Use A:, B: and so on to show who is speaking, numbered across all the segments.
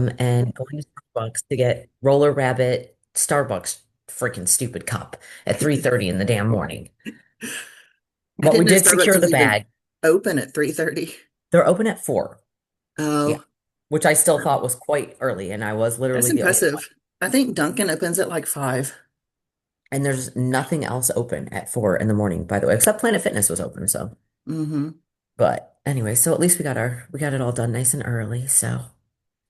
A: and going to Starbucks to get Roller Rabbit Starbucks freaking stupid cup at 3:30 in the damn morning.
B: I
A: But we
B: didn't know
A: did
B: Starbucks
A: secure
B: was
A: the
B: even
A: bag.
B: open at 3:30.
A: They're open at 4. Yeah.
B: Oh,
A: Which I still
B: wow.
A: thought was quite early, and I was
B: That's
A: literally the only one.
B: impressive. I think Dunkin' opens at like 5.
A: And there's nothing else open at 4 in the morning, by the way, except Planet Fitness was open, so.
B: Hmm.
A: But anyway, so at least we got it all done nice and early, so.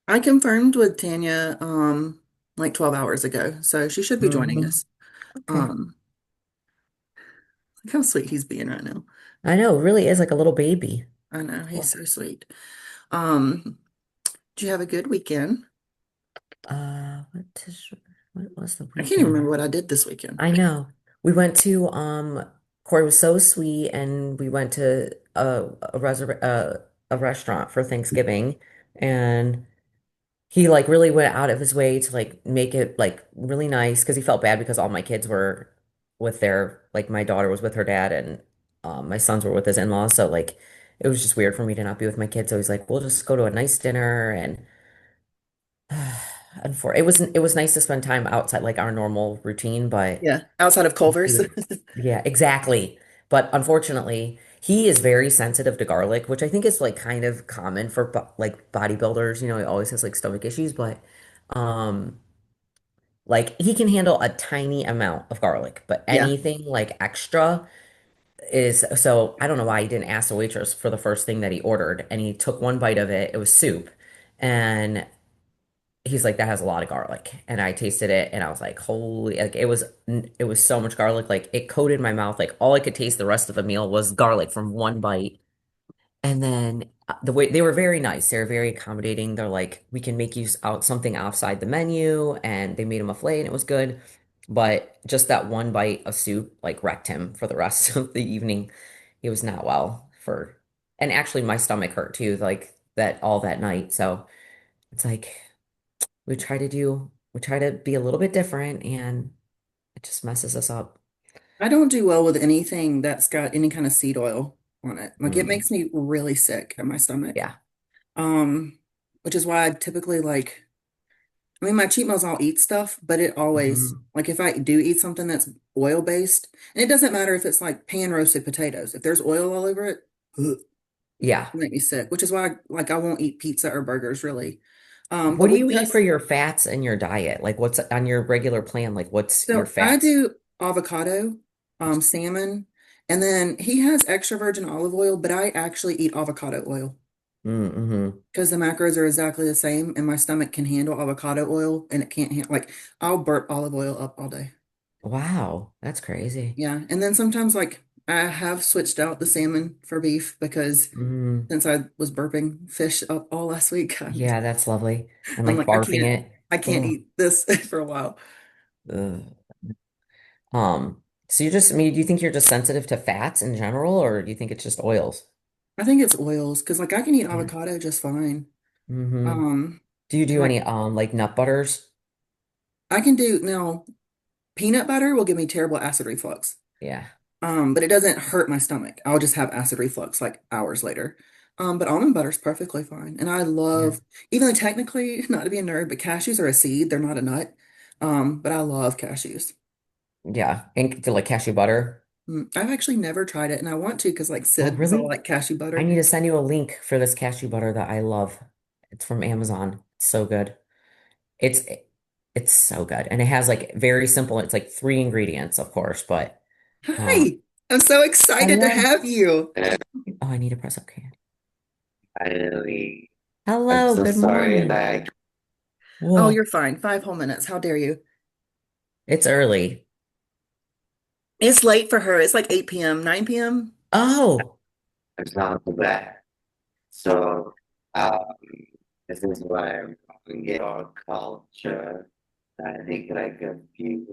B: I confirmed with Tanya like 12 hours ago, so she should be joining
A: Hmm.
B: us.
A: Okay.
B: Um, look how sweet he's being right now.
A: I know, it really is like a little baby.
B: I know, he's
A: Well,
B: so sweet. Um, did you have a good weekend?
A: what what was the
B: I can't even remember
A: weekend?
B: what I did this weekend.
A: I know. We went to Corey was so sweet and we went to a restaurant for Thanksgiving and he like really went out of his way to like make it like really nice because he felt bad because all my kids were with their like my daughter was with her dad and my sons were with his in-laws so like it was just weird for me to not be with my kids so he's like we'll just go to a nice dinner and and for it was nice to spend time outside like our normal routine but
B: Yeah, outside of
A: he
B: Culver's.
A: was yeah exactly but unfortunately he is very sensitive to garlic which I think is like kind of common for like bodybuilders you know he always has like stomach issues but um like he can handle a tiny amount of garlic, but
B: Yeah.
A: anything like extra is so I don't know why he didn't ask the waitress for the first thing that he ordered and he took one bite of it. It was soup. And he's like, that has a lot of garlic. And I tasted it and I was like, holy, like it was so much garlic. Like it coated my mouth. Like all I could taste the rest of the meal was garlic from one bite. And then the way they were very nice, they were very accommodating. They're like, we can make you out something outside the menu, and they made him a fillet, and it was good. But just that one bite of soup like wrecked him for the rest of the evening. He was not well for, and actually my stomach hurt too, like that all that night. So it's like we try to be a little bit different, and it just messes us up.
B: I don't do well with anything that's got any kind of seed oil on it. Like it
A: Mm,
B: makes me really sick in my stomach.
A: yeah.
B: Um, which is why I typically like, I mean, my cheat meals I'll eat stuff, but it always,
A: Hmm.
B: like if I do eat something that's oil based, and it doesn't matter if it's like pan roasted potatoes, if there's oil all over it, ugh,
A: Yeah.
B: it'll make me sick, which is why like I won't eat pizza or burgers really.
A: What
B: But
A: do
B: we
A: you eat for
B: just,
A: your fats in your diet? Like what's on your regular plan? Like what's your
B: so I
A: fats?
B: do avocado, salmon, and then he has extra virgin olive oil, but I actually eat avocado oil.
A: Mm-hmm.
B: Because the macros are exactly the same, and my stomach can handle avocado oil, and it can't handle like I'll burp olive oil up all day.
A: Wow, that's crazy.
B: Yeah, and then sometimes like I have switched out the salmon for beef because
A: Mm,
B: since I was burping fish up all last week,
A: yeah, that's lovely. And
B: I'm
A: like
B: like
A: barfing it.
B: I can't
A: Oh,
B: eat this for a while.
A: ugh. So you're just, I mean, do you think you're just sensitive to fats in general, or do you think it's just oils?
B: I think it's oils because like I can eat
A: Yeah.
B: avocado just fine.
A: Mm-hmm.
B: Um,
A: Do you
B: and
A: do
B: like
A: any like nut butters?
B: I can do now peanut butter will give me terrible acid reflux.
A: Yeah.
B: But it doesn't hurt my stomach. I'll just have acid reflux like hours later. But almond butter's perfectly fine. And I
A: Yeah.
B: love, even though technically, not to be a nerd, but cashews are a seed, they're not a nut. But I love cashews.
A: Yeah. And do like cashew butter?
B: I've actually never tried it, and I want to because like
A: Oh,
B: Sid was all
A: really?
B: like cashew
A: I
B: butter.
A: need to send you a link for this cashew butter that I love. It's from Amazon. It's so good. It's it's so good. And it has like very simple, it's like 3 ingredients, of course, but
B: Hi, I'm so excited to
A: hello.
B: have you.
A: Oh, I need to press okay.
C: Finally, I'm
A: Hello,
C: so
A: good
C: sorry
A: morning.
C: that
B: Oh,
A: Whoa,
B: you're fine. 5 whole minutes. How dare you?
A: it's early.
B: It's late for her. It's like 8 p.m., 9 p.m.
A: Oh,
C: I'm not too bad. So, um, this is why I'm calling it our culture. I think like a few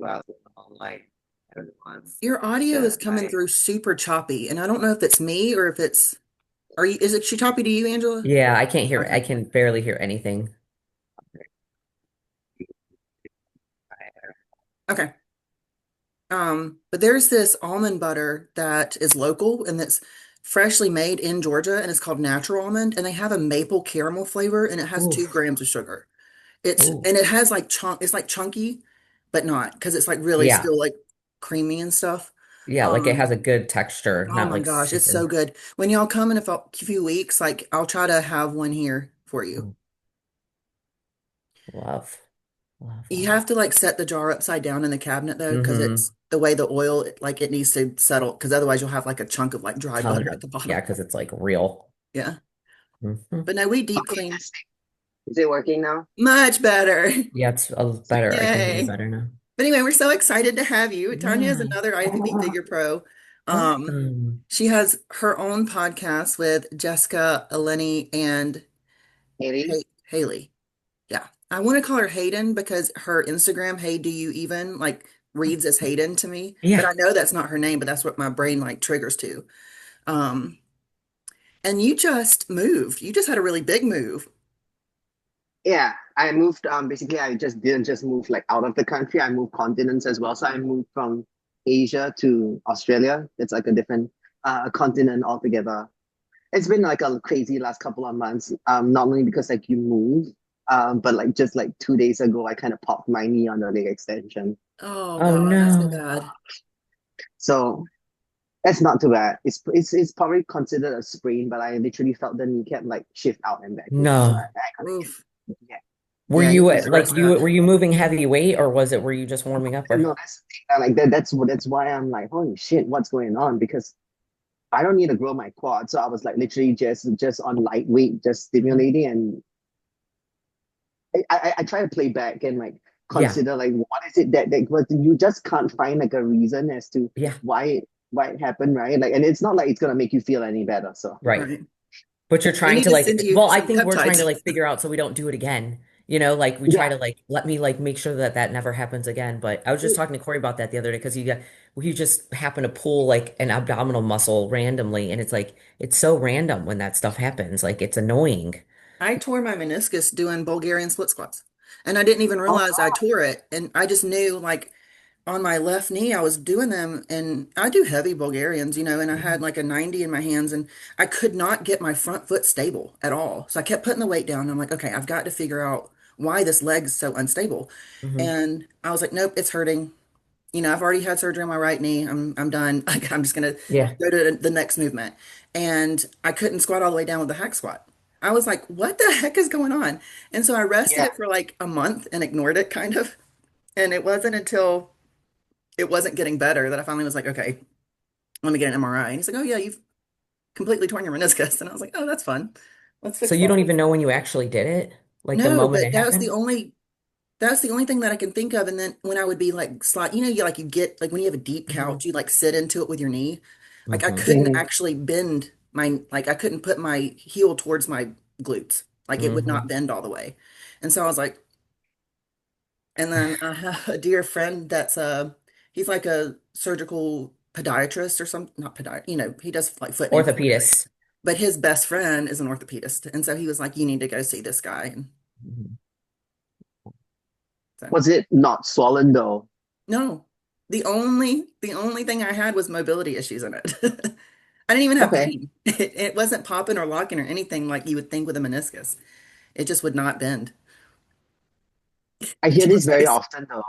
C: hours online, everyone's
B: Your audio is
C: the
B: coming
C: night.
B: through super choppy, and I don't know if it's me or if it's is it she choppy to you, Angela?
A: yeah, I can't hear,
B: Okay.
A: I can barely hear anything.
B: Okay. But there's this almond butter that is local and that's freshly made in Georgia, and it's called Natural Almond, and they have a maple caramel flavor, and it has 2 grams of sugar.
A: Ooh.
B: And it has like it's like chunky, but not because it's like really
A: Yeah.
B: still like creamy and stuff.
A: Yeah, like it
B: Um,
A: has a good texture,
B: oh
A: not
B: my
A: like
B: gosh, it's so
A: super.
B: good. When y'all come in a few weeks, like I'll try to have one here for you.
A: Mm, love, love,
B: You
A: love.
B: have to like set the jar upside down in the cabinet though, because
A: Mm-hmm.
B: it's the way the oil, like it needs to settle, because otherwise you'll have like a chunk of like dry butter
A: Ton.
B: at the
A: Yeah,
B: bottom.
A: because it's like real.
B: Yeah.
A: Hmm.
B: But no, we deep
D: Okay,
B: clean
D: testing. Is it working now?
B: much better.
A: Yeah, it's a better. I can hear you
B: Yay.
A: better now.
B: But anyway, we're so excited to have you. Tanya is
A: Yeah.
B: another IFBB figure pro. Um,
A: Awesome.
B: she has her own podcast with Jessica, Eleni, and
D: Haley?
B: Haley. Yeah. I want to call her Hayden because her Instagram, Hey Do You Even, like reads as Hayden to me. But
A: Yeah.
B: I know that's not her name, but that's what my brain like triggers to. Um, and you just moved. You just had a really big move.
D: Yeah, I moved. Basically, I just didn't just move like out of the country. I moved continents as well. So I moved from Asia to Australia. It's like a different continent altogether. It's been like a crazy last couple of months. Not only because like you move, but like just like 2 days ago, I kind of popped my knee on the leg extension.
B: Oh
A: Oh
B: God, that's so
A: no.
B: bad.
D: So that's not too bad. It's probably considered a sprain, but I literally felt the kneecap like shift out and back, you know. So
A: No.
D: I gotta
B: Oof.
D: get
A: Were
B: Yeah, you
A: you
B: need to
A: like
B: rest that.
A: were you moving heavy weight or was it were you just warming up or
D: no, that's the thing. Like that. That's why I'm like, holy shit, what's going on? Because I don't need to grow my quad, so I was like literally just on lightweight, just
A: Mhm.
D: stimulating, and I try to play back and like
A: Yeah.
D: consider like what is it that but you just can't find like a reason as to
A: Yeah.
D: why it happened, right? Like, and it's not like it's gonna make you feel any better. So
A: Right.
B: Right.
A: But you're
B: We
A: trying
B: need
A: to
B: to send
A: like,
B: you
A: well, I
B: some
A: think we're trying to
B: peptides.
A: like figure out so we don't do it again. You know, like we try
D: yeah,
A: to like let me like make sure that that never happens again. But I was just talking to Corey about that the other day because he just happened to pull like an abdominal muscle randomly, and it's like it's so random when that stuff happens. Like it's annoying.
B: I tore my meniscus doing Bulgarian split squats. And I didn't even
D: oh,
B: realize I tore it. And I just knew like on my left knee, I was doing them and I do heavy Bulgarians, and I had like a 90 in my hands and I could not get my front foot stable at all. So I kept putting the weight down. And I'm like, okay, I've got to figure out why this leg's so unstable.
A: Hmm.
B: And I was like, nope, it's hurting. I've already had surgery on my right knee. I'm done. Like I'm just gonna
A: Yeah.
B: go to the next movement. And I couldn't squat all the way down with the hack squat. I was like, what the heck is going on? And so I rested
D: yeah,
B: it for like a month and ignored it kind of. And it wasn't until it wasn't getting better that I finally was like, okay, let me get an MRI. And he's like, oh yeah, you've completely torn your meniscus. And I was like, oh, that's fun. Let's
A: So
B: fix
A: you
B: that.
A: don't even know when you actually did it, like the
B: No,
A: moment
B: but
A: it happened.
B: that's the only thing that I can think of. And then when I would be like slide, you get like when you have a deep
A: Hmm.
B: couch, you like sit into it with your knee. Like I
A: Hmm.
B: couldn't
D: mhm,
B: actually bend like I couldn't put my heel towards my glutes. Like it would not
A: Hmm.
B: bend all the way. And so I was like, and then I have a dear friend that's he's like a surgical podiatrist or some not podiatrist, he does like foot and ankle surgery.
A: Orthopedist.
B: But his best friend is an orthopedist. And so he was like, you need to go see this guy. And
A: Mhm.
B: so
D: was it not swollen though?
B: no. The only thing I had was mobility issues in it. I didn't even have
D: Okay,
B: pain. It wasn't popping or locking or anything like you would think with a meniscus. It just would not bend
D: I hear
B: to your
D: this very
B: face.
D: often though.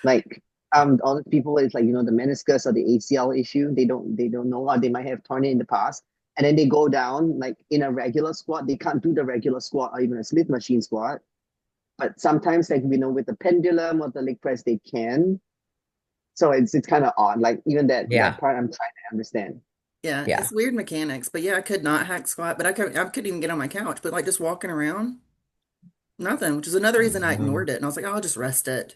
D: Like all the people it's like the meniscus or the ACL issue, they don't know, or they might have torn it in the past, and then they go down like in a regular squat, they can't do the regular squat or even a Smith machine squat. But sometimes like with the pendulum or the leg press they can. So it's kind of odd. Like even that
A: Yeah.
D: part I'm trying to understand.
B: Yeah,
A: Yeah.
B: it's weird mechanics, but yeah, I could not hack squat, but I couldn't even get on my couch, but like just walking around, nothing, which is another reason I ignored it. And I was like, oh, I'll just rest it,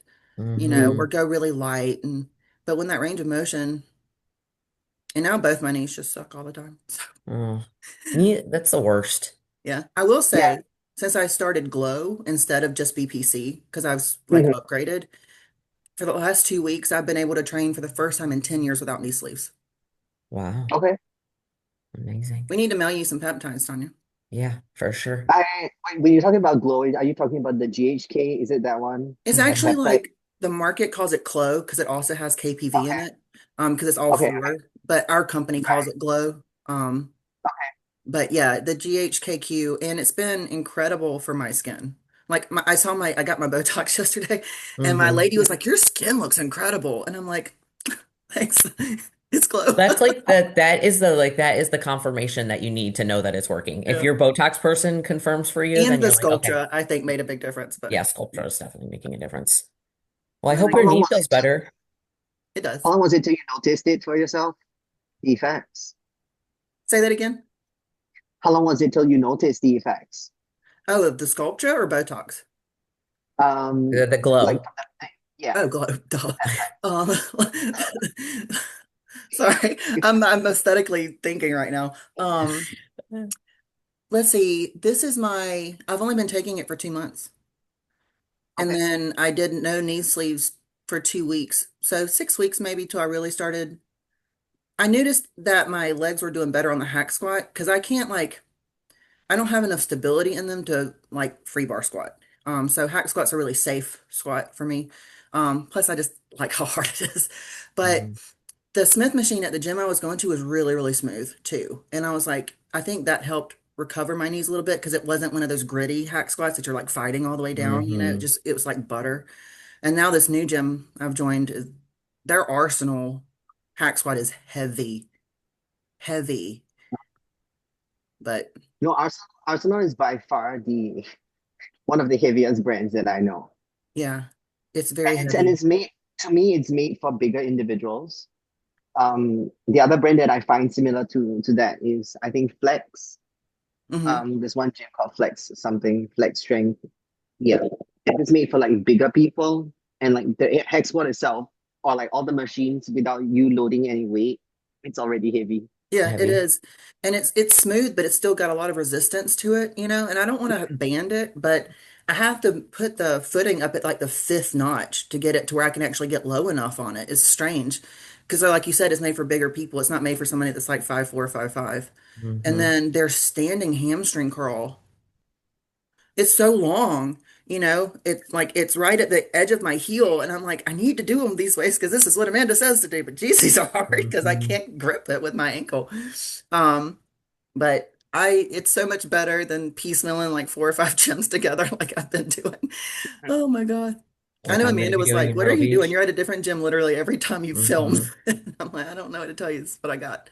B: or
A: Hmm.
B: go really light. And but when that range of motion, and now both my knees just suck all the time. So
A: Oh, yeah, that's the worst.
B: yeah, I will
D: Yeah.
B: say, since I started Glow instead of just BPC, because I was like
D: Mhm.
B: upgraded, for the last 2 weeks, I've been able to train for the first time in 10 years without knee sleeves.
A: Wow.
D: Okay.
A: Amazing.
B: We need to mail you some peptides, Tanya.
A: Yeah, for sure.
D: When you're talking about glow, are you talking about the GHK? Is it that one?
B: It's
D: That
B: actually
D: peptide?
B: like the market calls it Clo because it also has KPV in
D: Okay.
B: it, because it's all
D: Okay.
B: fluoride. But our company calls it Glow. But yeah, the GHKQ, and it's been incredible for my skin. Like I got my Botox yesterday, and my
A: Hmm.
B: lady was like, "Your skin looks incredible," and I'm like, "Thanks, it's glow."
A: That's like that is the confirmation that you need to know that it's working. If
B: Yeah.
A: your Botox person confirms for you,
B: And
A: then
B: the
A: you're like, okay,
B: Sculptra, I think, made a big difference. But
A: yeah, Sculptra is definitely making a difference. Well, I
B: and then
A: hope
B: I
D: How
A: your
D: long
A: knee
D: was
A: feels
D: it till,
A: better.
B: it does.
D: how long was it till you noticed it for yourself? The effects.
B: Say that again.
D: How long was it till you noticed the effects?
B: Oh, of the Sculptra or Botox?
A: The
D: Like
A: glow.
D: yeah.
B: Oh, glow, duh. Um, sorry, I'm aesthetically thinking right now. Let's see. I've only been taking it for 2 months. And
D: Okay.
B: then I did no knee sleeves for 2 weeks. So 6 weeks maybe till I really started. I noticed that my legs were doing better on the hack squat because I don't have enough stability in them to like free bar squat. So hack squat's a really safe squat for me. Plus I just like how hard it is. But
A: Mhm.
B: the Smith machine at the gym I was going to was really, really smooth too. And I was like, I think that helped recover my knees a little bit because it wasn't one of those gritty hack squats that you're like fighting all the way down,
A: Mhm.
B: it was like butter. And now this new gym I've joined, their Arsenal hack squat is heavy, heavy. But
D: No, Arsenal is by far the one of the heaviest brands that I know.
B: yeah, it's very
D: And
B: heavy.
D: it's made to me, it's made for bigger individuals. The other brand that I find similar to that is I think Flex.
B: Hmm.
D: There's one gym called Flex something, Flex Strength. Yeah. It's made for like bigger people and like the hex one itself or like all the machines without you loading any weight, it's already heavy.
B: Yeah, it
A: Heavy.
B: is. And it's smooth, but it's still got a lot of resistance to it, And I don't want to band it, but I have to put the footing up at like the fifth notch to get it to where I can actually get low enough on it. It's strange. Because like you said, it's made for bigger people. It's not made for somebody that's like 5'4", 5'5". And
A: Hmm.
B: then their standing hamstring curl. It's so long, it's like it's right at the edge of my heel, and I'm like, I need to do them these ways because this is what Amanda says to do. But geez, these are hard because I
A: Hmm.
B: can't grip it with my ankle. Um, but it's so much better than piecemealing like four or five gyms together like I've been doing. Oh my God. I
A: Like
B: know
A: I'm going to
B: Amanda
A: be
B: was
A: doing
B: like,
A: in
B: "What are
A: Myrtle
B: you doing?
A: Beach.
B: You're at a different gym literally every time you film."
A: Hmm.
B: I'm like, I don't know what to tell you. This is what I got.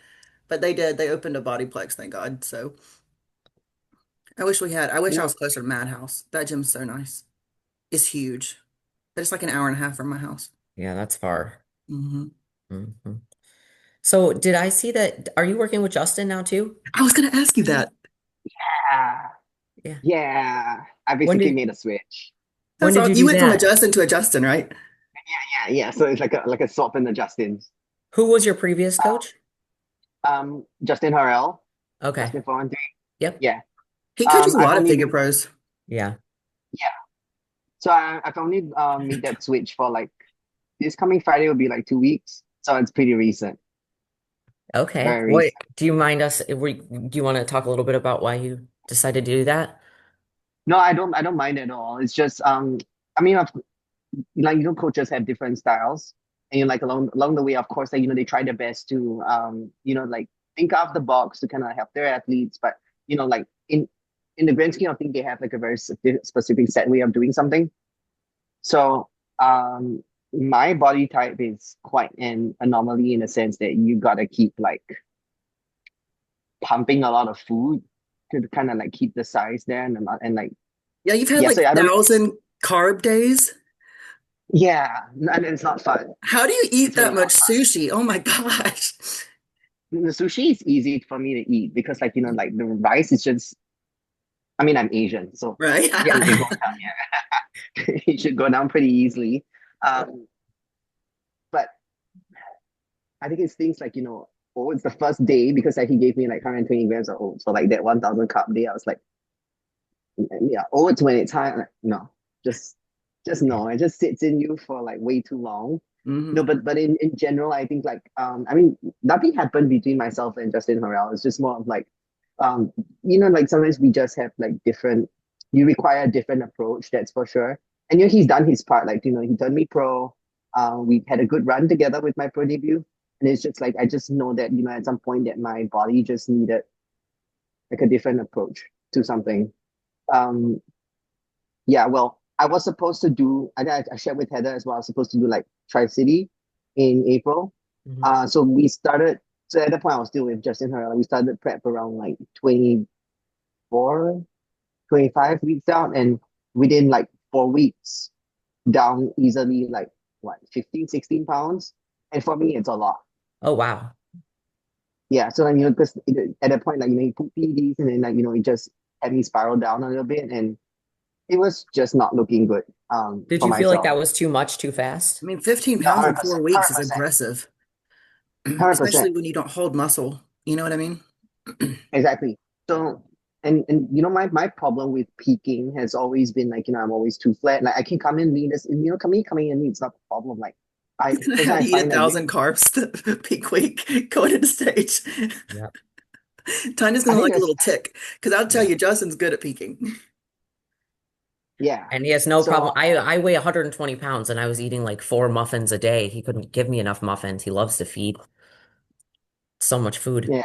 B: But they did. They opened a Bodyplex, thank God. So I wish I
D: No,
B: was closer to Madhouse. That gym's so nice. It's huge, but it's like an hour and a half from my house.
A: Yeah, that's far.
B: Hmm.
A: Hmm. So did I see that? Are you working with Justin now too?
B: I was going to ask you that.
D: yeah,
A: Yeah.
D: yeah. I
A: When
D: basically
A: did
D: made a switch.
A: when
B: That's
A: did
B: all.
A: you
B: You
A: do
B: went from a
A: that?
B: Justin to a Justin, right?
D: Yeah. So it's like a swap in the Justins.
A: Who was your previous coach?
D: Justin Harrell,
A: Okay.
D: Justin 413.
A: Yep.
D: Yeah.
B: He coaches a
D: I've
B: lot of
D: only
B: figure pros.
A: Yeah.
D: yeah. So I've only made that switch for like this coming Friday will be like 2 weeks. So it's pretty recent,
A: Okay.
D: very
A: What
D: recent.
A: do you mind us? Do you want to talk a little bit about why you decided to do that?
D: No, I don't mind at all. It's just I mean, like coaches have different styles, and like along the way, of course, like they try their best to like think out of the box to kind of help their athletes, but like in the grand scheme of things, they have like a very specific set way of doing something. So my body type is quite an anomaly in the sense that you gotta keep like pumping a lot of food to kind of like keep the size there and like
B: Yeah, you've had
D: yeah.
B: like
D: So I don't know.
B: 1,000 carb days.
D: Yeah, and it's not fun.
B: How do you eat
D: It's
B: that
D: really
B: much
D: not
B: sushi? Oh my gosh.
D: the sushi is easy for me to eat because like like the rice is just I mean I'm Asian so
B: Right?
D: it
A: Yeah.
D: goes down yeah it should go down pretty easily um but I think it's things like oh it's the first day because like he gave me like 120 grams of oats for like that 1,000 carb day I was like yeah oats when it's high like, no just no it just sits in you for like way too long no
B: Hmm.
D: but in general I think like I mean nothing happened between myself and Justin Harrell it's just more of like um like sometimes we just have like different you require a different approach that's for sure and he's done his part like he turned me pro we had a good run together with my pro debut and it's just like I just know that at some point that my body just needed like a different approach to something. Um, yeah, well, I was supposed to do, I shared with Heather as well, I was supposed to do like Tri-City in April.
A: Mhm.
D: So we started, so at that point I was still with Justin her, like, we started prep around like 24, 25 weeks out, and within like 4 weeks, down easily like what, 15, 16 pounds. And for me, it's a lot.
A: Oh, wow.
D: Yeah, so like, because at that point, like, you put PEDs and then like, it just had me spiral down a little bit, and it was just not looking good
A: Did
D: for
A: you feel like
D: myself.
A: that was too much, too fast?
B: I mean, 15
D: No,
B: pounds in
D: 100%,
B: 4 weeks is
D: 100%,
B: aggressive, especially
D: 100%.
B: when you don't hold muscle. You know what I mean?
D: Exactly. So, and my problem with peaking has always been like, I'm always too flat. Like I can come in lean, this, coming in lean, it's not a problem. Like I
B: He's gonna
D: person
B: have
D: I
B: you eat a
D: find like
B: thousand carbs the peak week going into stage.
A: Yeah.
B: Tanya's
D: I
B: gonna
D: think
B: like a
D: there's
B: little tick because I'll tell
A: Yeah.
B: you, Justin's good at peaking.
D: yeah.
A: And he has no
D: So
A: problem. I weigh 120 pounds and I was eating like 4 muffins a day. He couldn't give me enough muffins. He loves to feed so much food.
D: yeah,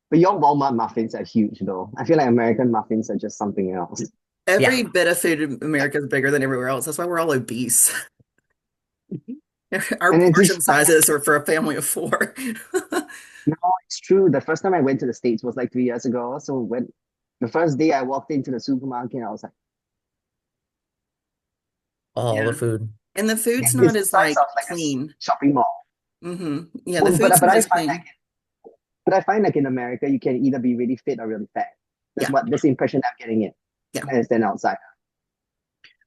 D: but your Walmart muffins are huge though. I feel like American muffins are just something else.
A: Yeah.
B: Every bit of food in America is bigger than everywhere else. That's why we're all obese. Our
D: And it's just
B: portion sizes are for a family of four.
D: no, it's true. The first time I went to the States was like 3 years ago. So when the first day I walked into the supermarket, I was like,
A: All the
B: Yeah.
A: food.
B: And the food's
D: it's
B: not
D: the
B: as
D: size of
B: like
D: like a
B: clean.
D: shopping mall.
B: Yeah, the
D: Well,
B: food's
D: but
B: not
D: I
B: as
D: find
B: clean.
D: like in America, you can either be really fit or really fat.
B: Yeah.
D: That's the impression I'm getting it.
B: Yeah.
D: And stand outside.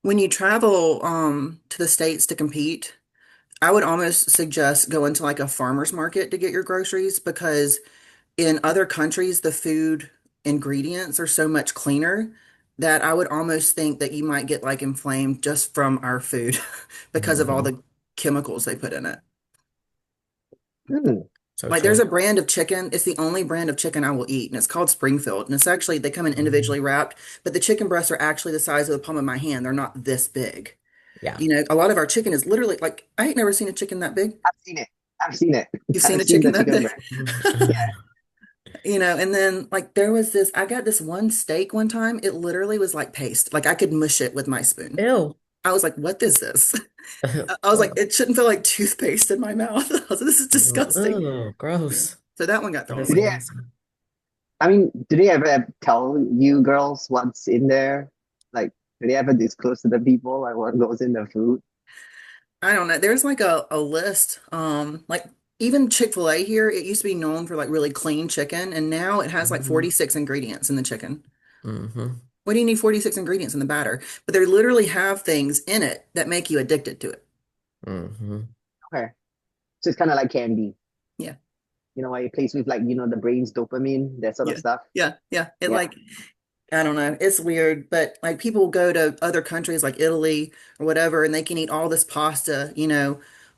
B: When you travel to the States to compete, I would almost suggest going to like a farmer's market to get your groceries because in other countries, the food ingredients are so much cleaner that I would almost think that you might get like inflamed just from our food because of all
A: Hmm.
B: the chemicals they put in it.
D: Hmm.
A: So
B: Like there's
A: true.
B: a brand of chicken, it's the only brand of chicken I will eat, and it's called Springfield. And it's actually, they come in
A: Mhm.
B: individually wrapped, but the chicken breasts are actually the size of the palm of my hand. They're not this big.
A: Yeah.
B: A lot of our chicken is literally like, I ain't never seen a chicken that big.
D: I've seen it. I've seen it.
B: You've seen
D: I've
B: a
D: seen
B: chicken
D: the
B: that
D: chicken
B: big?
D: breast. Yeah.
A: Mhm.
B: And then like there was this, I got this one steak one time. It literally was like paste. Like I could mush it with my spoon.
A: Ew.
B: I was like, what is this? I was like, it shouldn't feel like toothpaste in my mouth. I was like, this is disgusting.
A: Oh,
B: Yeah.
A: gross.
B: So that one got
A: That
B: thrown
A: is
B: away.
D: Did they,
A: nasty.
D: I mean, do they ever tell you girls what's in there? Like, do they ever disclose to the people like what goes in the food?
B: I don't know. There's like a list. Like even Chick-fil-A here, it used to be known for like really clean chicken, and now it has like
A: Hmm.
B: 46 ingredients in the chicken.
A: Hmm.
B: What do you need 46 ingredients in the batter? But they literally have things in it that make you addicted to it.
A: Hmm.
D: Okay. So it's kind of like candy.
B: Yeah.
D: Why it plays with like, the brain's dopamine, that sort of
B: Yeah.
D: stuff.
B: Yeah. Yeah. It
D: Yeah.
B: like, I don't know. It's weird, but like people go to other countries like Italy or whatever, and they can eat all this pasta,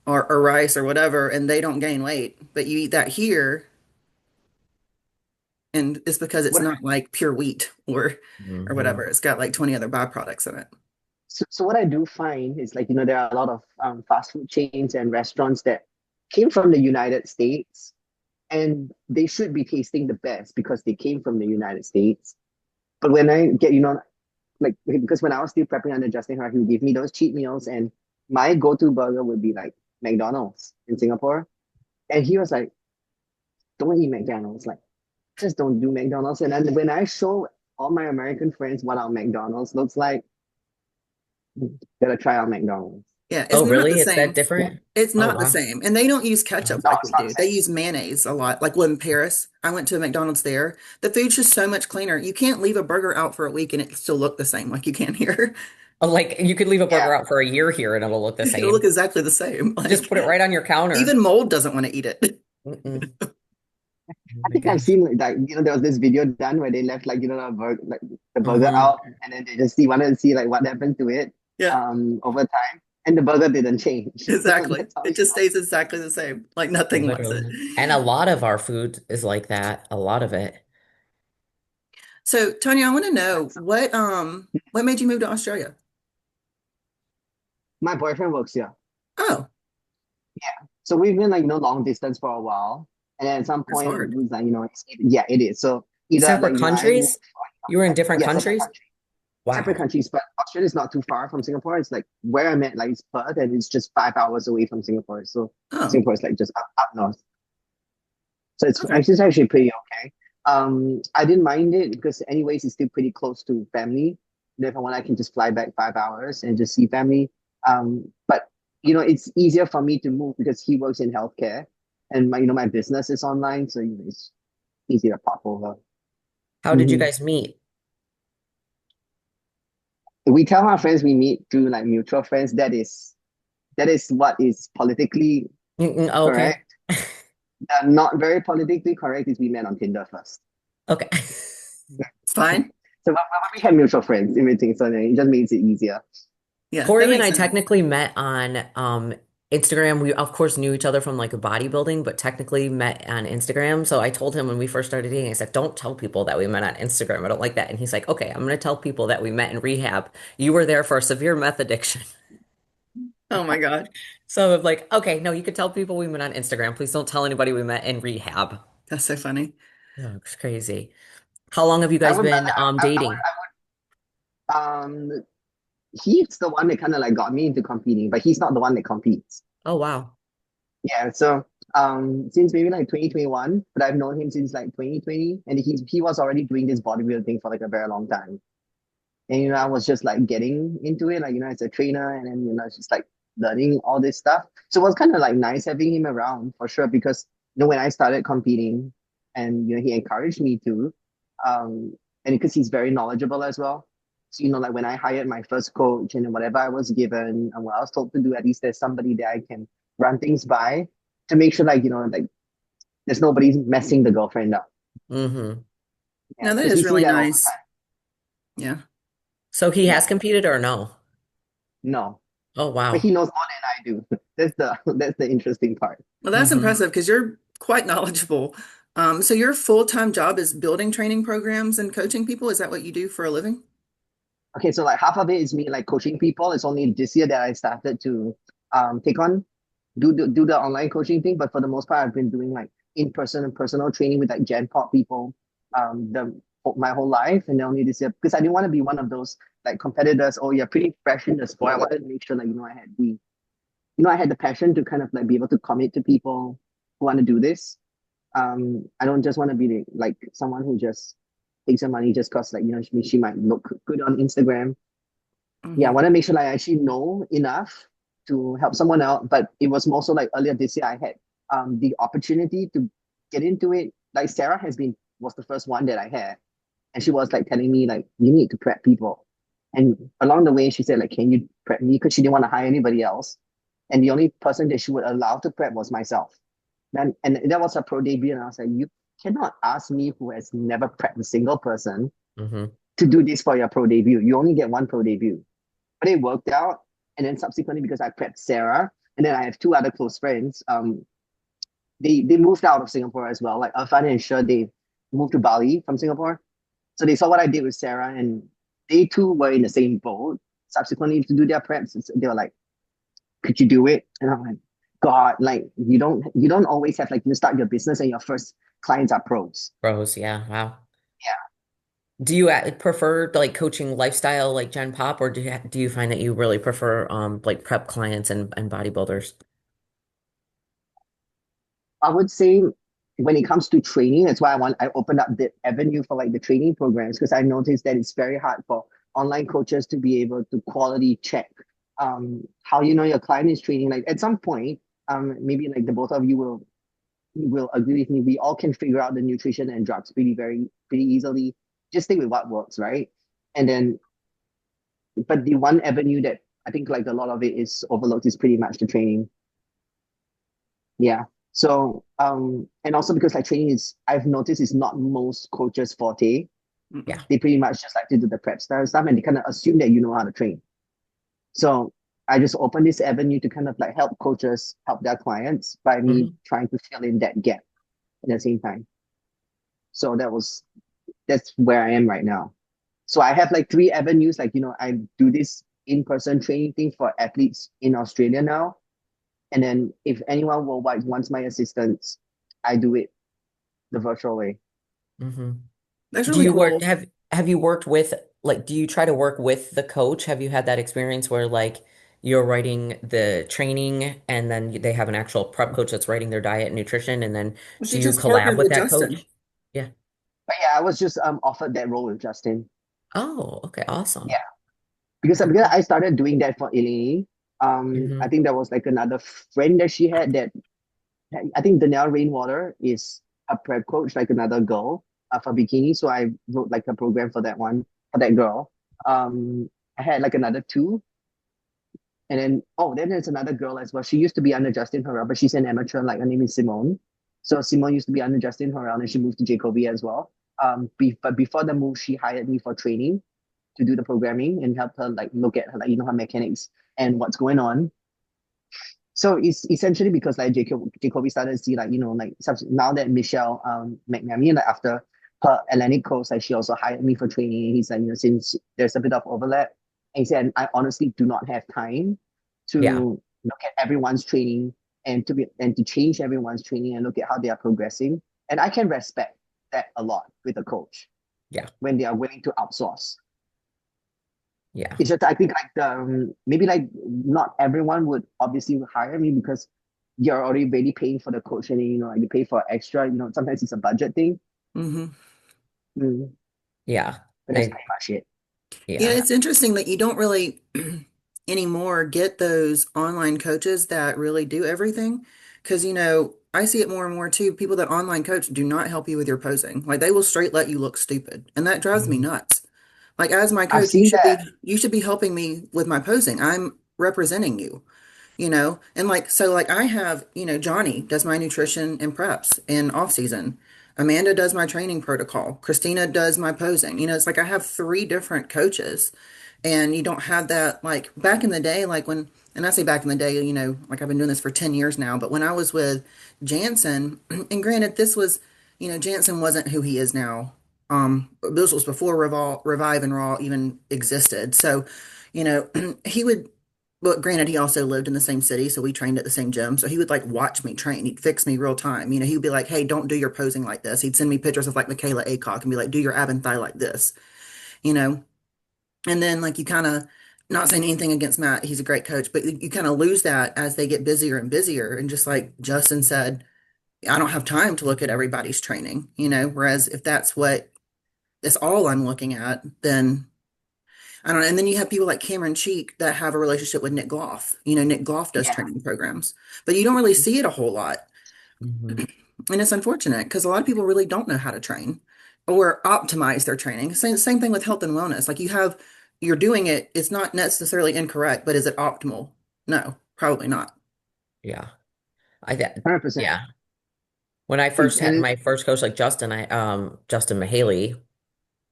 B: or rice or whatever, and they don't gain weight. But you eat that here, and it's because it's
D: What
B: not like pure wheat or whatever.
A: Hmm.
B: It's got like 20 other byproducts in it.
D: so what I do find is like, there are a lot of fast food chains and restaurants that came from the United States, and they should be tasting the best because they came from the United States. But when I get, like, because when I was still prepping under Justin Hart, he would give me those cheat meals, and my go-to burger would be like McDonald's in Singapore. And he was like, don't eat McDonald's. Like, just don't do McDonald's. And then when I show all my American friends what our McDonald's looks like, gotta try out McDonald's.
B: Yeah, it's
A: Oh,
B: not the
A: really? It's that
B: same.
D: Yeah.
A: different?
B: It's
A: Oh,
B: not the
A: wow.
B: same. And they don't use ketchup
D: No,
B: like
D: it's
B: we
D: not the
B: do. They
D: same.
B: use mayonnaise a lot. Like when in Paris, I went to a McDonald's there. The food's just so much cleaner. You can't leave a burger out for a week and it still look the same like you can here.
A: Oh, like you could leave a
D: Yeah.
A: burger out for a year here and it'll look the
B: It'll look
A: same.
B: exactly the same.
A: Just
B: Like
A: put it right on your
B: even
A: counter.
B: mold doesn't want to eat it.
A: Mm-mm. Oh
D: I
A: my
D: think I've
A: gosh.
D: seen like, there was this video done where they left like, the burger
A: Hmm.
D: out, and then they just wanted to see like what happened to it
B: Yeah,
D: over time. And the burger didn't change. So
B: exactly.
D: that's how
B: It
D: you
B: just stays exactly the same. Like nothing was it.
A: Literally. And a lot of our food is like that. A lot of it.
B: So Tanya, I want to know what made you move to Australia?
D: my boyfriend works here.
B: Oh,
D: So we've been like, long distance for a while. And then at some
B: that's
D: point, it
B: hard.
D: was like, yeah, it is. So Either
A: Separate
D: like, I move,
A: countries? You were in different
D: yeah, separate
A: countries?
D: countries. Separate
A: Wow.
D: countries, but Australia is not too far from Singapore. It's like where I'm at, like it's Perth, and it's just 5 hours away from Singapore. So
B: Oh,
D: Singapore is like just up north. So
B: okay.
D: it's actually pretty okay. I didn't mind it because anyways, it's still pretty close to family. If I want, I can just fly back 5 hours and just see family. But it's easier for me to move because he works in healthcare, and my business is online, so it's easy to pop over.
A: How did you
D: hmm
A: guys meet?
D: We tell our friends we meet through like mutual friends. That is what is politically
A: Okay.
D: correct. Not very politically correct is we met on Tinder first.
A: Okay.
B: It's fine.
D: So when we have mutual friends, everything, so then it just makes it easier.
B: Yeah, that
A: Corey and
B: makes
A: I
B: sense.
A: technically met on Instagram. We of course knew each other from like bodybuilding, but technically met on Instagram. So I told him when we first started dating, I said, "Don't tell people that we met on Instagram. I don't like that." And he's like, "Okay, I'm gonna tell people that we met in rehab. You were there for a severe meth addiction."
B: Oh my God.
A: So I'm like, "Okay, no, you could tell people we met on Instagram. Please don't tell anybody we met in rehab."
B: That's so funny.
A: Oh, it's crazy. How long have you
D: I
A: guys
D: would
A: been
D: rather
A: dating?
D: he's the one that kind of like got me into competing, but he's not the one that competes.
A: Oh wow.
D: Yeah, so since maybe like 2021, but I've known him since like 2020, and he was already doing this bodybuilding thing for like a very long time. And I was just like getting into it, like as a trainer, and then just like learning all this stuff. So it was kind of like nice having him around for sure, because when I started competing, and he encouraged me to, and because he's very knowledgeable as well. So like when I hired my first coach and whatever I was given and what I was told to do, at least there's somebody that I can run things by to make sure, like like there's nobody messing the girlfriend up.
A: Mm-hmm.
D: Yeah,
B: No, that
D: because
B: is
D: we see
B: really
D: that all the
B: nice.
D: time.
B: Yeah.
A: So he
D: Yeah,
A: has competed or no?
D: no,
A: Oh
D: but
A: wow.
D: he knows more than I do. That's the interesting part.
B: Well, that's
A: Mm-hmm.
B: impressive because you're quite knowledgeable. So your full-time job is building training programs and coaching people. Is that what you do for a living?
D: Okay, so like half of it is me like coaching people. It's only this year that I started to take on do the online coaching thing. But for the most part, I've been doing like in-person and personal training with like Gen Pop people the my whole life, and then only this year because I didn't want to be one of those like competitors. Oh, you're pretty fresh in the sport. I wanted to make sure like I had the passion to kind of like be able to commit to people who want to do this. I don't just want to be like someone who just takes your money just because like she might look good on Instagram. Yeah, I
B: Hmm.
D: want to make sure like I actually know enough to help someone out. But it was more so like earlier this year I had the opportunity to get into it. Like Sarah was the first one that I had, and she was like telling me like you need to prep people. And along the way she said like can you prep me because she didn't want to hire anybody else. And the only person that she would allow to prep was myself. And that was her pro debut, and I was like, you cannot ask me who has never prepped a single person
A: Mm-hmm.
D: to do this for your pro debut. You only get one pro debut. But it worked out. And then subsequently, because I prepped Sarah, and then I have two other close friends, they moved out of Singapore as well. Like Irfan and Shah, they moved to Bali from Singapore. So they saw what I did with Sarah, and they too were in the same boat. Subsequently, to do their preps, they were like, could you do it? And I'm like, God, like you don't always have like you start your business and your first clients are pros.
A: Pros, yeah. Wow.
D: Yeah.
A: Do you prefer like coaching lifestyle like Gen Pop, or do you find that you really prefer like prep clients and bodybuilders?
D: I would say when it comes to training, that's why I opened up the avenue for like the training programs because I noticed that it's very hard for online coaches to be able to quality check how your client is training. Like at some point, maybe like the both of you will agree with me. We all can figure out the nutrition and drugs pretty easily. Just stick with what works, right? And then, but the one avenue that I think like a lot of it is overlooked is pretty much the training. Yeah. So, and also because like training I've noticed is not most coaches' forte.
A: Yeah.
B: Mm-mm.
D: They pretty much just like to do the prep style stuff and they kind of assume that you know how to train. So I just opened this avenue to kind of like help coaches help their clients by me
A: Hmm.
D: trying to fill in that gap at the same time. So that's where I am right now. So I have like three avenues. Like, I do this in-person training thing for athletes in Australia now. And then if anyone worldwide wants my assistance, I do it the virtual way.
A: Hmm.
B: That's
A: Do
B: really
A: you work,
B: cool.
A: have you worked with, like, do you try to work with the coach? Have you had that experience where like you're writing the training and then they have an actual prep coach that's writing their diet and nutrition and then
B: Well,
A: do
B: she
A: you
B: just
A: collab
B: partnered
A: with
B: with
A: that
B: Justin.
A: coach? Yeah.
D: But yeah, I was just offered that role with Justin.
A: Oh, okay, awesome.
D: Yeah, because
A: Okay.
D: I started doing that for Eleni. I
A: Hmm.
D: think there was like another friend that she had that I think Danielle Rainwater is a prep coach, like another girl for bikini. So I wrote like a program for that one for that girl. I had like another two, and then then there's another girl as well. She used to be under Justin Harrell, but she's an amateur. Like her name is Simone. So Simone used to be under Justin Harrell, and she moved to Jacoby as well. But before the move, she hired me for training to do the programming and help her like look at her like her mechanics and what's going on. So it's essentially because like Jacoby started to see like now that Michelle McNamee like after her Atlantic Coast like she also hired me for training. He's like since there's a bit of overlap, and he said I honestly do not have time
A: Yeah.
D: to look at everyone's training and to change everyone's training and look at how they are progressing. And I can respect that a lot with a coach
A: Yeah.
D: when they are willing to outsource.
A: Yeah.
D: It's just I think like maybe like not everyone would obviously hire me because you're already really paying for the coach and like you pay for extra. Sometimes it's a budget thing.
B: Hmm.
D: Mm,
A: Yeah.
D: but that's
A: I,
D: pretty much it.
B: Yeah,
A: yeah.
B: it's interesting that you don't really anymore get those online coaches that really do everything. Because, I see it more and more too. People that online coach do not help you with your posing. Like they will straight let you look stupid. And that drives me
A: Mhm.
B: nuts. Like as my
D: I've
B: coach, you
D: seen
B: should
D: that.
B: be you should be helping me with my posing. I'm representing you. And like so like I have, Johnny does my nutrition and preps in off season. Amanda does my training protocol. Christina does my posing. It's like I have three different coaches, and you don't have that like back in the day, like when, and I say back in the day, like I've been doing this for 10 years now, but when I was with Jansen, and granted this was, Jansen wasn't who he is now. This was before Revive and Raw even existed. So, he would, but granted, he also lived in the same city, so we trained at the same gym. So he would like watch me train. He'd fix me real time. He'd be like, "Hey, don't do your posing like this." He'd send me pictures of like Michaela Acock and be like, "Do your ab and thigh like this," you know. And then like you kind of, not saying anything against Matt, he's a great coach, but you kind of lose that as they get busier and busier. And just like Justin said, I don't have time to look at everybody's training. Whereas if that's all I'm looking at, then I don't know. And then you have people like Cameron Cheek that have a relationship with Nick Goff. Nick Goff does
D: Yeah,
B: training programs, but you don't really see it a whole lot.
A: Mhm.
B: And it's unfortunate because a lot of people really don't know how to train or optimize their training. Same thing with health and wellness. Like you're doing it, it's not necessarily incorrect, but is it optimal? No, probably not.
A: Yeah. I that
D: 100%.
A: yeah. When I first
D: And
A: had my first coach like Justin, Justin Mahaley,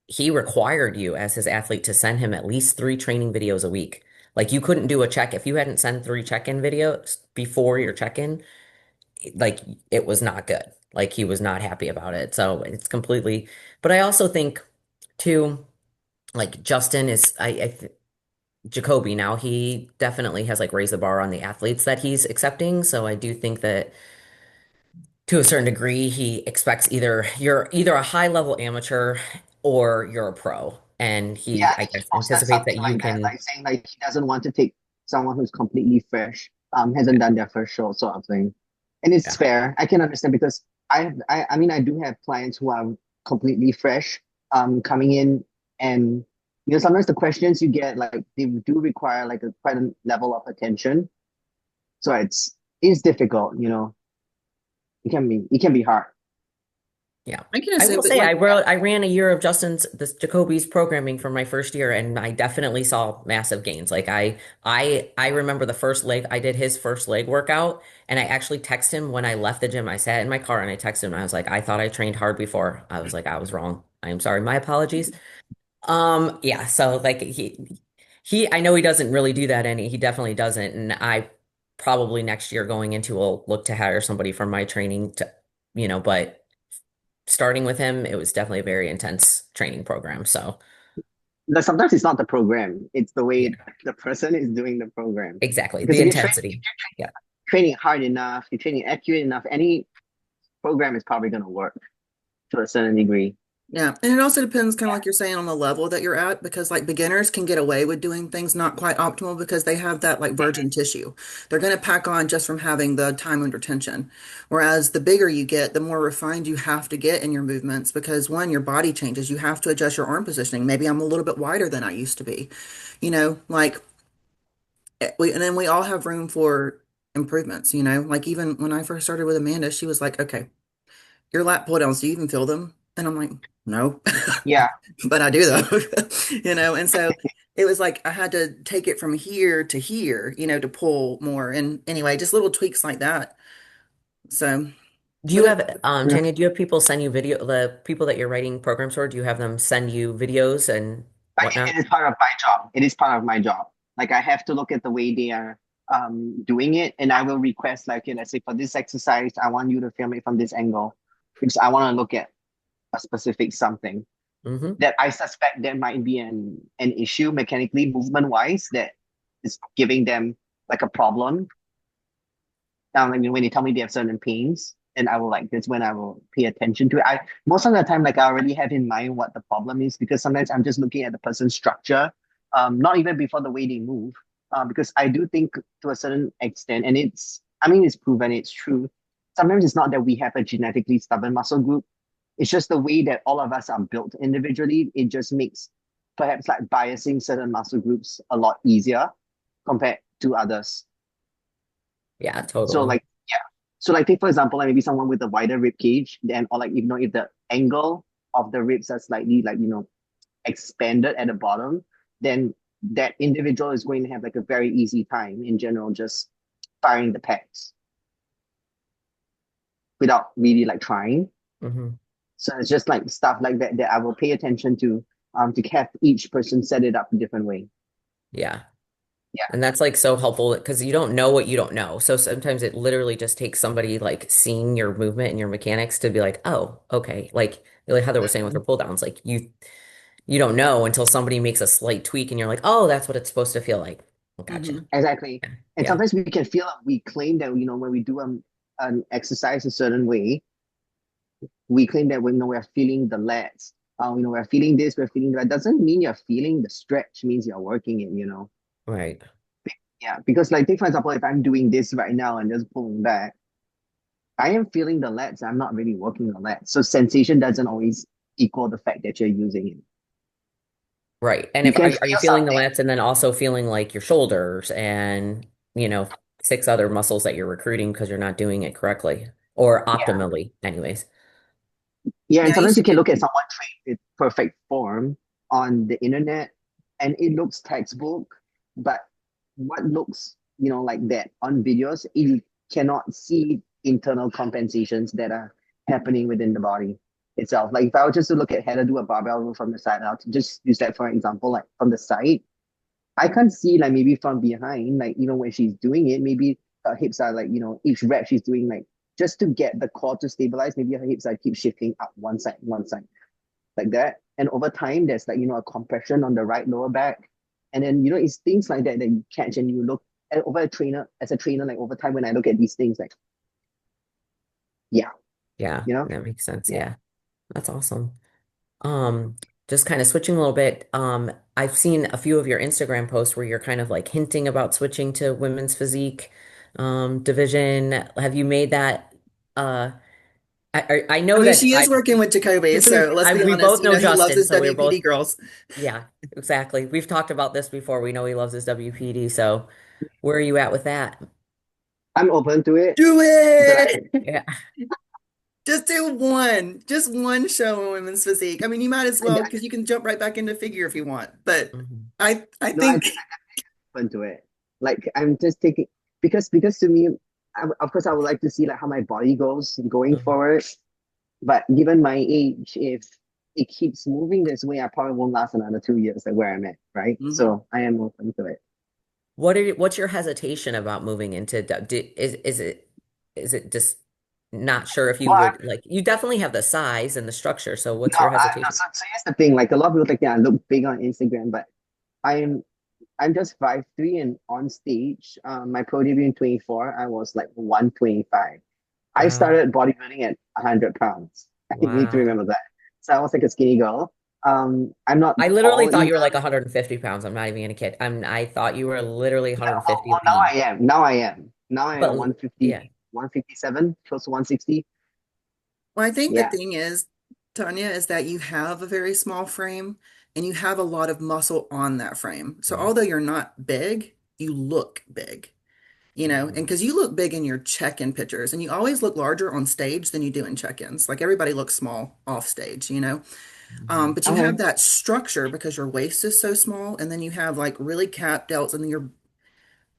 A: he required you as his athlete to send him at least three training videos a week. Like you couldn't do a check if you hadn't sent three check-in videos before your check-in, like it was not good. Like he was not happy about it. So it's completely, but I also think too, like Justin is Jacoby now, he definitely has like raised the bar on the athletes that he's accepting. So I do think that to a certain degree, he expects you're either a high level amateur or you're a pro. And
D: yeah,
A: he,
D: I
A: I
D: think he
A: guess,
D: posted
A: anticipates that
D: something
A: you
D: like that,
A: can,
D: like saying like he doesn't want to take someone who's completely fresh, hasn't done their first show sort of thing. And it's
A: yeah,
D: fair. I can understand because I mean I do have clients who are completely fresh, coming in and sometimes the questions you get like they do require like a quite a level of attention. So it's difficult, it can be hard.
A: yeah.
B: I can
A: I
B: assume,
A: will
B: but
A: say
B: like,
A: I ran a year of this Jacoby's programming for my first year and I definitely saw massive gains. Like I remember the first leg, I did his first leg workout and I actually texted him when I left the gym. I sat in my car and I texted him. I was like, I thought I trained hard before. I was like, I was wrong. I am sorry. My apologies. Yeah, so like I know he doesn't really do that he definitely doesn't. And I probably next year going into will look to hire somebody from my training to, but starting with him, it was definitely a very intense training program. So
D: But sometimes it's not the program, it's the
A: yeah,
D: way the person is doing the program.
A: exactly.
D: Because
A: The
D: if
A: intensity. Yeah.
D: you're training hard enough, you're training accurate enough, any program is probably going to work to a certain degree.
B: Yeah, and it also depends, kind of like you're saying, on the level that you're at, because like beginners can get away with doing things not quite optimal because they have that like virgin tissue. They're going to pack on just from having the time under tension. Whereas the bigger you get, the more refined you have to get in your movements because one, your body changes. You have to adjust your arm positioning. Maybe I'm a little bit wider than I used to be, like and then we all have room for improvements, like even when I first started with Amanda, she was like, okay, your lat pull downs, do you even feel them? And I'm like, no,
D: Yeah,
B: but I do though, and so it was like I had to take it from here to here, to pull more. And anyway, just little tweaks like that. So,
A: Do you
B: but
A: have,
D: yeah,
A: Tanya, do you have people send you the people that you're writing programs for, do you have them send you videos and
D: like
A: whatnot?
D: it is part of my job. It is part of my job. Like I have to look at the way they are doing it, and I will request like, let's say for this exercise, I want you to film it from this angle because I want to look at a specific something
A: Hmm.
D: that I suspect there might be an issue mechanically, movement wise, that is giving them like a problem. Like when they tell me they have certain pains, and I will like that's when I will pay attention to it. I most of the time like I already have in mind what the problem is because sometimes I'm just looking at the person's structure, not even before the way they move, because I do think to a certain extent, and I mean it's proven, it's true. Sometimes it's not that we have a genetically stubborn muscle group. It's just the way that all of us are built individually. It just makes perhaps like biasing certain muscle groups a lot easier compared to others.
A: Yeah,
D: So
A: totally.
D: like yeah. So like take for example, like maybe someone with a wider rib cage, then or like if the angle of the ribs are slightly like expanded at the bottom, then that individual is going to have like a very easy time in general just firing the pecs without really like trying.
A: Hmm.
D: So it's just like stuff like that that I will pay attention to have each person set it up a different way.
A: Yeah.
D: Yeah.
A: And that's like so helpful because you don't know what you don't know. So sometimes it literally just takes somebody like seeing your movement and your mechanics to be like, oh, okay. Like Heather was saying with her
D: Mhm.
A: pull downs, like you don't know until somebody makes a slight tweak and you're like, oh, that's what it's supposed to feel like. Gotcha.
B: mhm,
D: Exactly.
A: Yeah.
D: And
A: Yeah.
D: sometimes we can feel we claim that when we do an exercise a certain way, we claim that we're feeling the lats. We're feeling this, we're feeling that. Doesn't mean you're feeling the stretch, means you're working it.
A: Right.
D: Yeah. Because like take for example, if I'm doing this right now and just pulling back, I am feeling the lats. I'm not really working the lats. So sensation doesn't always equal the fact that you're using it.
A: Right. And
D: You
A: if
D: can
A: are you
D: feel
A: feeling the
D: something.
A: lats and then also feeling like your shoulders and, you know, six other muscles that you're recruiting because you're not doing it correctly or
D: Yeah.
A: optimally, anyways.
D: Yeah, and
B: yeah, you
D: sometimes you
B: should
D: can
B: get.
D: look at someone trained with perfect form on the internet and it looks textbook, but what looks, like that on videos, you cannot see internal compensations that are happening within the body itself. Like if I were just to look at how to do a barbell row from the side, I'll just use that for example, like from the side, I can't see like maybe from behind, like even when she's doing it, maybe her hips are like, each rep she's doing like just to get the core to stabilize, maybe her hips are keep shifting up one side, like that. And over time, there's like, a compression on the right lower back. And then, it's things like that that you catch and you look at over as a trainer, like over time when I look at these things, like, yeah,
A: Yeah,
D: you know?
A: that makes sense.
D: Yeah.
A: Yeah. That's awesome. Um, just kind of switching a little bit. I've seen a few of your Instagram posts where you're kind of like hinting about switching to women's physique division. Have you made that uh I
B: I
A: know
B: mean,
A: that
B: she is working with Jacoby, so let's be
A: we
B: honest.
A: both know
B: He loves
A: Justin,
B: his
A: so we were
B: WPD
A: both
B: girls.
A: yeah, exactly. We've talked about this before. We know he loves his WPD, so where are you at with that?
D: I'm open to it,
B: Do
D: but
B: it.
A: Yeah.
B: Just do just one show on women's physique. I mean, you might as well
D: I
B: because you can jump right back into figure if you want. But
A: Mhm.
B: I
D: no, I
B: think
D: open to it. Like I'm just taking because to me, of course, I would like to see like how my body goes going
A: Mhm.
D: forward. But given my age, if it keeps moving this way, I probably won't last another 2 years like where I'm at, right?
B: mhm.
D: So I am open to it.
A: What's your hesitation about moving into is it just not sure if you
D: Well,
A: would like you definitely have the size and the structure, so what's
D: no,
A: your
D: no.
A: hesitation?
D: So here's the thing. Like a lot of people think, yeah, I look big on Instagram, but I'm I'm just 5'3", and on stage, my pro debut in 24, I was like 125. I
A: Wow.
D: started bodybuilding at 100 pounds. I need to
A: Wow.
D: remember that. So I was like a skinny girl. I'm not
A: I literally
D: tall
A: thought
D: either.
A: you were like 150 pounds. I'm not even gonna kid. I thought you were literally
D: Oh,
A: 150
D: well, now
A: lean.
D: I am. Now I am. Now I am
A: But
D: one fifty,
A: yeah.
D: 157, close to 160.
B: Well, I think the
D: Yeah.
B: thing is, Tanya, is that you have a very small frame and you have a lot of muscle on that frame. So
A: Mhm.
B: although you're not big, you look big, and
A: Mhm.
B: because you look big in your check-in pictures and you always look larger on stage than you do in check-ins. Like everybody looks small off stage.
A: Mhm.
B: But you have
D: Okay.
B: that structure because your waist is so small and then you have like really capped delts and then your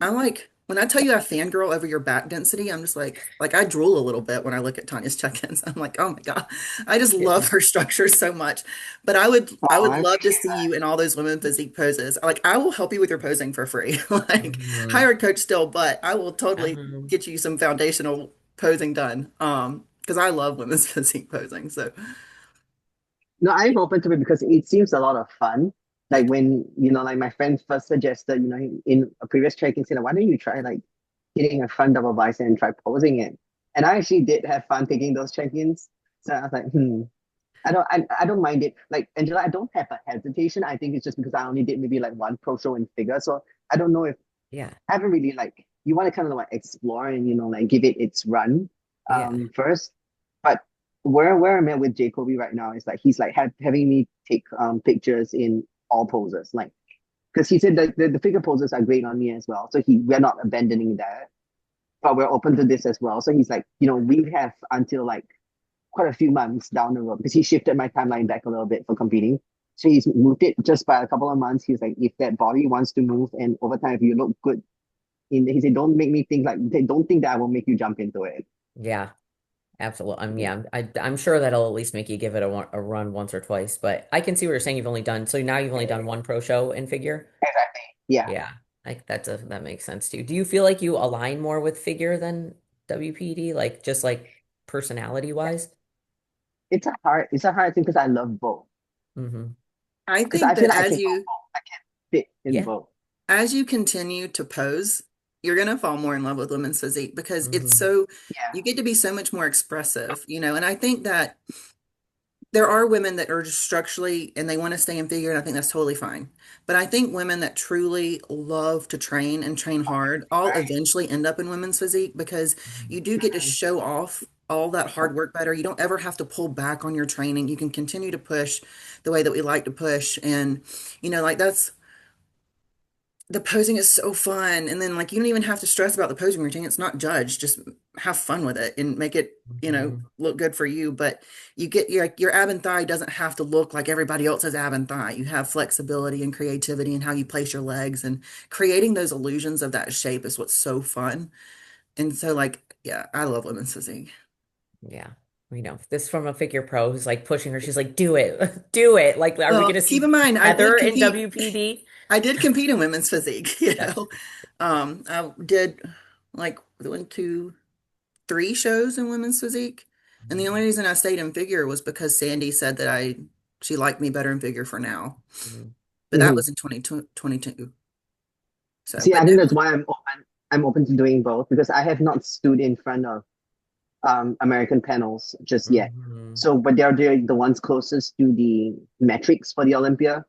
B: I like when I tell you I fangirl over your back density, I'm just like I drool a little bit when I look at Tanya's check-ins. I'm like, oh my God, I just love
A: Yeah.
B: her structure so much. But I would
D: I
B: love to
D: appreciate
B: see you in all those women physique poses. Like I will help you with your posing for free. Like
A: Mhm.
B: hire a coach still, but I will totally
A: Um,
B: get you some foundational posing done. Because I love women's physique posing. So
D: No, I'm open to it because it seems a lot of fun.
B: yeah.
D: Like when, like my friend first suggested, in a previous check-in, said, why don't you try like hitting a front double bicep and try posing it? And I actually did have fun taking those check-ins. So I was like, I don't mind it. Like Angela, I don't have a hesitation. I think it's just because I only did maybe like one pro show in figure. So I don't know if
A: yeah.
D: I haven't really like you want to kind of like explore and like give it its run
A: Yeah.
D: first. But where I'm at with Jacoby right now is like he's like having me take pictures in all poses. Like because he said that the figure poses are great on me as well. So we're not abandoning that. But we're open to this as well. So he's like, we have until like quite a few months down the road because he shifted my timeline back a little bit for competing. So he's moved it just by a couple of months. He's like, if that body wants to move and over time, if you look good he said, don't make me think like, don't think that I will make you jump into it.
A: Yeah. Absolutely. Yeah, I'm sure that'll at least make you give it a run once or twice. But I can see what you're saying. So now you've only done one pro show in figure.
D: Exactly. Yeah.
A: Yeah, like that makes sense too. Do you feel like you align more with figure than WPD, like just like personality wise?
D: It's a hard thing because I love both.
A: Hmm.
B: I
D: Because I
B: think
D: feel
B: that
D: like I can go both. I can fit in
A: Yeah.
D: both.
B: as you continue to pose, you're going to fall more in love with women's physique because
A: Hmm.
B: you get to be so much more expressive. And I think that there are women that are just structurally and they want to stay in figure, and I think that's totally fine. But I think women that truly love to train and train hard all
D: Right.
B: eventually end up in women's physique because you do get to
D: Mhm.
B: show off all that hard work better. You don't ever have to pull back on your training. You can continue to push the way that we like to push. And, like the posing is so fun. And then like you don't even have to stress about the posing routine. It's not judged. Just have fun with it and make it,
A: Hmm.
B: look good for you. But you get your ab and thigh doesn't have to look like everybody else's ab and thigh. You have flexibility and creativity in how you place your legs and creating those illusions of that shape is what's so fun. And so like, yeah, I love women's physique.
A: Yeah. This from a figure pro who's like pushing her. She's like, do it, do it. Like, are we
B: Well,
A: gonna
B: keep
A: see
B: in mind,
A: Heather in WPD?
B: I did compete in women's physique,
A: That's
B: I did like one, two, three shows in women's physique. And the only reason I stayed in figure was because Sandy said that she liked me better in figure for now.
A: Mhm.
B: But that
D: Mhm.
B: was in 2022. So,
D: See,
B: but
D: I think
B: now,
D: that's why I'm open. I'm open to doing both because I have not stood in front of American panels just yet.
A: Mhm.
D: So, but they're the ones closest to the metrics for the Olympia.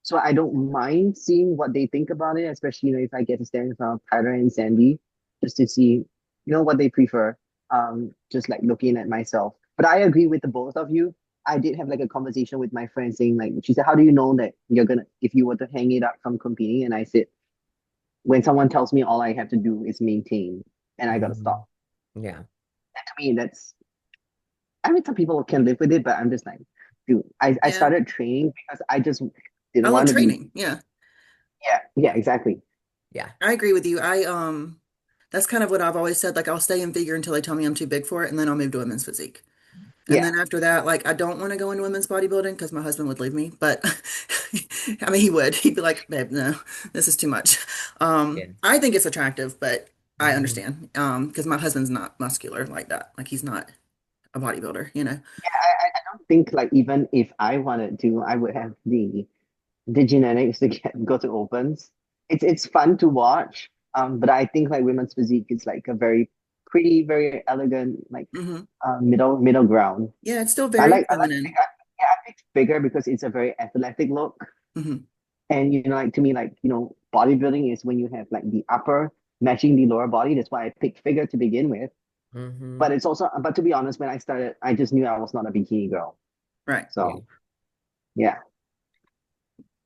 D: So I don't mind seeing what they think about it, especially if I get to stand in front of Tyler and Sandy, just to see what they prefer. Just like looking at myself. But I agree with the both of you. I did have like a conversation with my friend saying like she said, how do you know that you're gonna if you were to hang it up from competing? And I said, when someone tells me all I have to do is maintain and I gotta
A: Mhm.
D: stop.
A: Yeah.
D: And to me, I mean some people can live with it, but I'm just like, dude, I
B: yeah,
D: started training because I just
B: I
D: didn't
B: love
D: want to be.
B: training. Yeah,
D: Yeah, yeah, exactly.
A: Yeah.
B: I agree with you. That's kind of what I've always said. Like, I'll stay in figure until they tell me I'm too big for it, and then I'll move to women's physique. And
D: Yeah.
B: then after that, like, I don't want to go into women's bodybuilding because my husband would leave me. But I mean, he would. He'd be like, babe, no, this is too much.
A: Yeah.
B: I think it's attractive, but I
A: Mhm.
B: understand. Because my husband's not muscular like that. Like, he's not a bodybuilder.
D: I don't think like even if I wanted to, I would have the genetics to go to opens. It's fun to watch. But I think like women's physique is like a very pretty, very elegant, like
B: Hmm.
D: middle ground.
B: Yeah, it's still
D: I
B: very
D: like
B: feminine.
D: figure. Yeah, figure because it's a very athletic look.
B: Hmm.
D: And like to me, like bodybuilding is when you have like the upper matching the lower body. That's why I picked figure to begin with.
A: Hmm.
D: But it's also, but to be honest, when I started, I just knew I was not a bikini girl.
B: Right.
A: Yeah.
D: So yeah,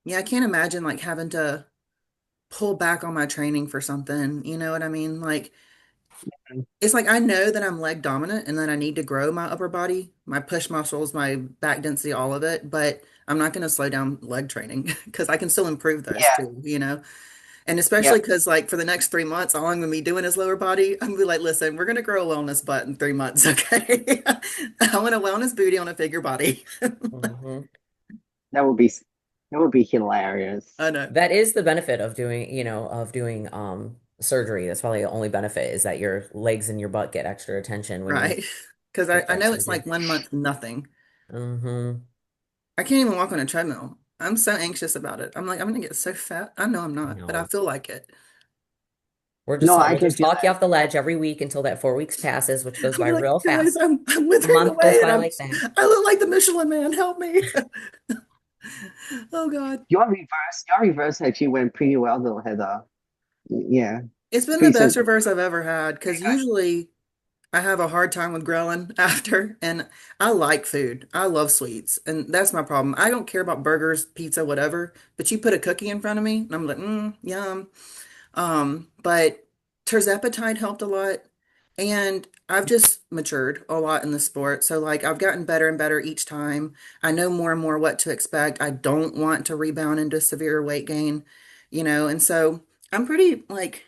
B: Yeah, I can't imagine like having to pull back on my training for something. You know what I mean? Like, it's like I know that I'm leg dominant and that I need to grow my upper body, my push muscles, my back density, all of it, but I'm not going to slow down leg training because I can still improve those
D: yeah,
B: too, you know? And
D: yeah.
B: especially because like for the next 3 months, all I'm going to be doing is lower body. I'm going to be like, listen, we're going to grow a wellness butt in 3 months, okay? I want a wellness booty on a figure body.
A: Hmm.
D: That would be that would be hilarious.
B: I know,
A: That is the benefit of doing, of doing surgery. That's probably the only benefit is that your legs and your butt get extra attention when you
B: right? Because
A: get
B: I
A: that
B: know it's
A: surgery.
B: like 1 month, nothing.
A: Hmm.
B: I can't even walk on a treadmill. I'm so anxious about it. I'm like, I'm gonna get so fat. I know I'm not, but I
A: No.
B: feel like it.
D: No, I
A: We'll
D: can
A: just
D: feel
A: talk you
D: that.
A: off the ledge every week until that 4 weeks passes, which goes
B: I'll
A: by
B: be like,
A: real
B: guys,
A: fast.
B: I'm
A: A
B: withering
A: month goes
B: away and
A: by like that.
B: I look like the Michelin Man. Help me. Oh God.
D: Your reverse actually went pretty well though, Heather. Yeah,
B: It's been the best
D: pretty
B: reverse I've ever had because
D: good.
B: usually I have a hard time with grilling after, and I like food. I love sweets, and that's my problem. I don't care about burgers, pizza, whatever, but you put a cookie in front of me, and I'm like, yum. But terzepatide helped a lot, and I've just matured a lot in the sport. So like I've gotten better and better each time. I know more and more what to expect. I don't want to rebound into severe weight gain, and so I'm pretty like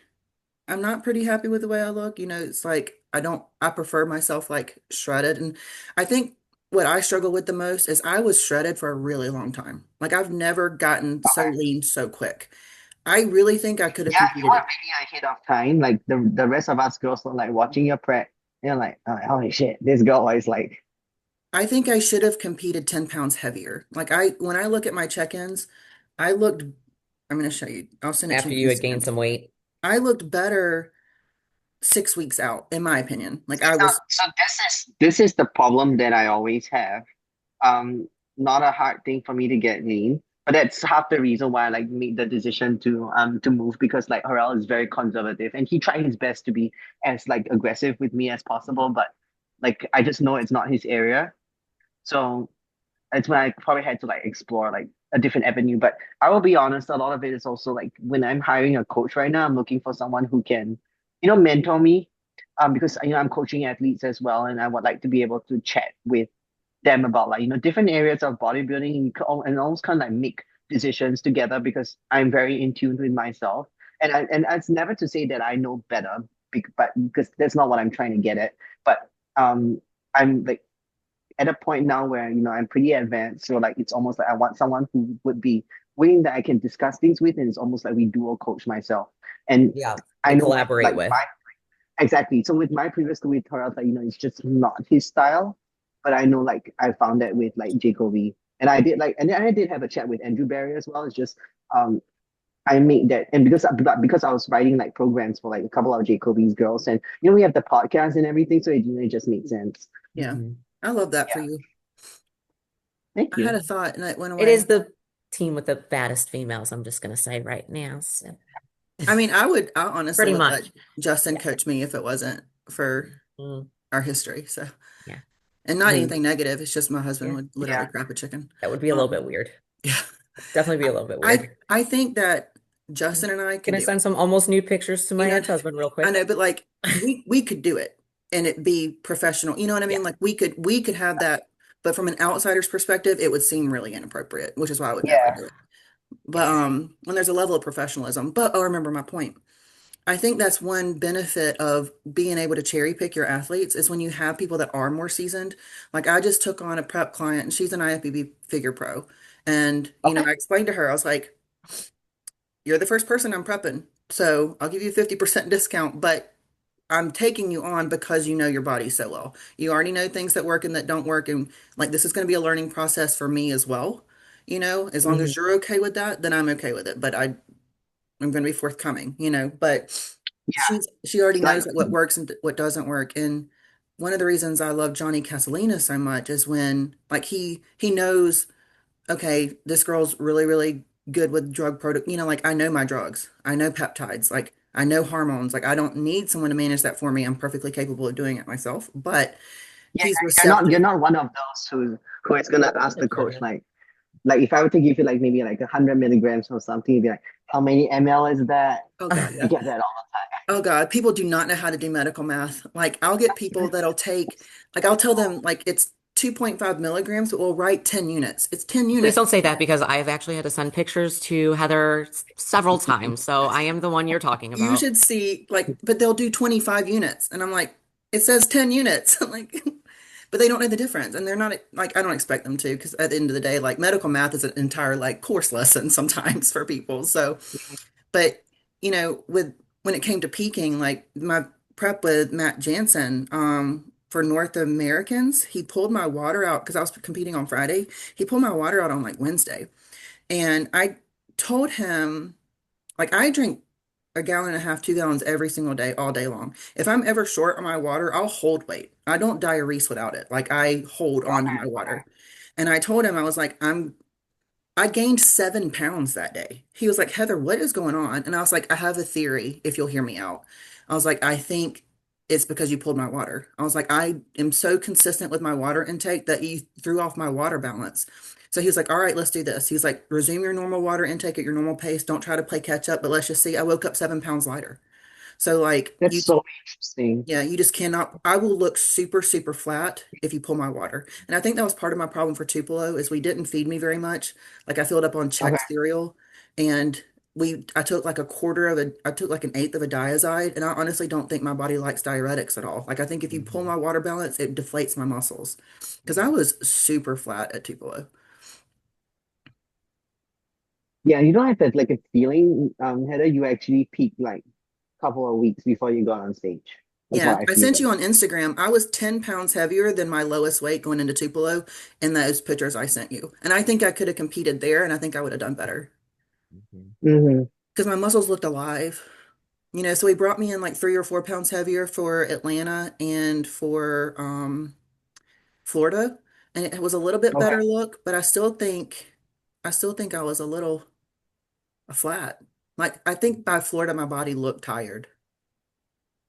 B: I'm not pretty happy with the way I look. It's like I prefer myself like shredded. And I think what I struggle with the most is I was shredded for a really long time. Like I've never gotten so lean so quick. I really think I could have
D: Yeah, you
B: competed.
D: are really ahead of time. Like the rest of us girls are like watching your prep, and you're like, oh, holy shit, this girl is like,
B: I think I should have competed 10 pounds heavier. Like when I look at my check-ins, I looked, I'm going to show you. I'll send it to
A: After
B: you on
A: you had gained
B: Instagram.
A: some weight.
B: I looked better 6 weeks out, in my opinion. Like I
D: so
B: was,
D: so this is the problem that I always have. Not a hard thing for me to get lean, but that's half the reason why I like made the decision to move because like Harrell is very conservative and he tried his best to be as like aggressive with me as possible, but like I just know it's not his area. So it's when I probably had to like explore like a different avenue. But I will be honest, a lot of it is also like when I'm hiring a coach right now, I'm looking for someone who can, mentor me. Because I'm coaching athletes as well, and I would like to be able to chat with them about like different areas of bodybuilding and almost kind of like make decisions together because I'm very in tune with myself. And it's never to say that I know better, but because that's not what I'm trying to get at. But I'm like at a point now where I'm pretty advanced, so like it's almost like I want someone who would be willing that I can discuss things with, and it's almost like we dual coach myself. And
A: Yeah.
D: I
A: And
D: know with
A: collaborate
D: like
A: with.
D: my exactly. So with my previous with her, like it's just not his style. But I know like I found that with like Jacoby, and I did like, and then I did have a chat with Andrew Barry as well. It's just um I made that, and because I was writing like programs for like a couple of Jacoby's girls, and we have the podcast and everything, so it just made sense.
B: yeah,
A: Hmm.
B: I love that for
D: Yeah,
B: you.
D: thank
B: I had
D: you.
B: a thought and it went
A: It is
B: away.
A: the team with the fattest females, I'm just gonna say right now. So
B: I mean, I honestly
A: pretty
B: would let
A: much.
B: Justin
A: Yeah.
B: coach me if it wasn't for
A: Mm,
B: our history. So,
A: yeah.
B: and
A: I
B: not
A: mean,
B: anything negative. It's just my husband
A: yeah.
B: would literally
D: Yeah,
B: crap a chicken.
A: That would be a little
B: Um,
A: bit weird.
B: yeah,
A: Definitely be a little bit
B: I
A: weird.
B: I think that Justin and I can
A: Gonna
B: do it.
A: send some almost nude pictures to
B: You
A: my
B: know,
A: ex-husband real
B: I
A: quick.
B: know, but like we could do it and it be professional. You know what I
A: Yeah.
B: mean? Like we could have that, but from an outsider's perspective, it would seem really inappropriate, which is why I would never
D: yeah,
B: do it.
A: Yeah.
B: But when there's a level of professionalism, but remember my point. I think that's one benefit of being able to cherry pick your athletes is when you have people that are more seasoned. Like I just took on a prep client and she's an IFBB figure pro. And,
D: okay,
B: I explained to her, I was like, you're the first person I'm prepping. So I'll give you a 50% discount, but I'm taking you on because you know your body so well. You already know things that work and that don't work. And like this is going to be a learning process for me as well. As long
A: Hmm.
B: as you're okay with that, then I'm okay with it. But I'm going to be forthcoming, but
D: yeah,
B: she already
D: like
B: knows what works and what doesn't work. And one of the reasons I love Johnny Casalina so much is when like he knows. okay, this girl's really, really good with drug product. Like I know my drugs, I know peptides, like I know hormones. Like I don't need someone to manage that for me. I'm perfectly capable of doing it myself. But
D: Yeah,
B: he's
D: you're
B: receptive.
D: not one of those who is gonna ask the
A: Good for
D: coach
A: you.
D: like if I were to give you like maybe like 100 milligrams or something, you'd be like, how many ml is that?
B: Oh God,
D: I
B: yeah.
D: get that all
B: Oh God, people do not know how to do medical math. Like I'll get people that'll take, like I'll tell them like it's 2.5 milligrams, but we'll write 10 units. It's 10
A: Please
B: units.
A: don't say that because I've actually had to send pictures to Heather several times. So I am the one you're talking
B: You
A: about.
B: should see like, but they'll do 25 units. And I'm like, it says 10 units. I'm like, but they don't know the difference. And they're not like, I don't expect them to, because at the end of the day, like medical math is an entire like course lesson sometimes for people. So, but with when it came to peaking, like my prep with Matt Jansen, for North Americans, he pulled my water out because I was competing on Friday. He pulled my water out on like Wednesday. And I told him, like, I drink a gallon and a half, 2 gallons every single day, all day long. If I'm ever short on my water, I'll hold weight. I don't diurese without it. Like I hold on to my water. And I told him, I was like, I gained 7 pounds that day. He was like, Heather, what is going on? And I was like, I have a theory if you'll hear me out. I was like, I think it's because you pulled my water. I was like, I am so consistent with my water intake that you threw off my water balance. So he was like, all right, let's do this. He's like, resume your normal water intake at your normal pace. Don't try to play catch up, but let's just see. I woke up 7 pounds lighter. So like
D: That's so interesting.
B: yeah, you just cannot. I will look super, super flat if you pull my water. And I think that was part of my problem for Tupelo is we didn't feed me very much. Like I filled up on
D: Okay.
B: Chex cereal and I took like I took like an eighth of a diazide. And I honestly don't think my body likes diuretics at all. Like I think if you pull
A: Mhm.
B: my water balance, it deflates my muscles. Because I was super flat at Tupelo.
D: Yeah, you don't have that like a feeling, Heather, you actually peaked like a couple of weeks before you got on stage. That's
B: Yeah,
D: what I
B: I sent
D: feel.
B: you on Instagram. I was 10 pounds heavier than my lowest weight going into Tupelo in those pictures I sent you. And I think I could have competed there and I think I would have done better.
A: Mhm.
D: Hmm.
B: Because my muscles looked alive. So he brought me in like 3 or 4 pounds heavier for Atlanta and for Florida, and it was a little bit
D: Okay.
B: better look, but I still think I was a little flat. Like I think by Florida, my body looked tired.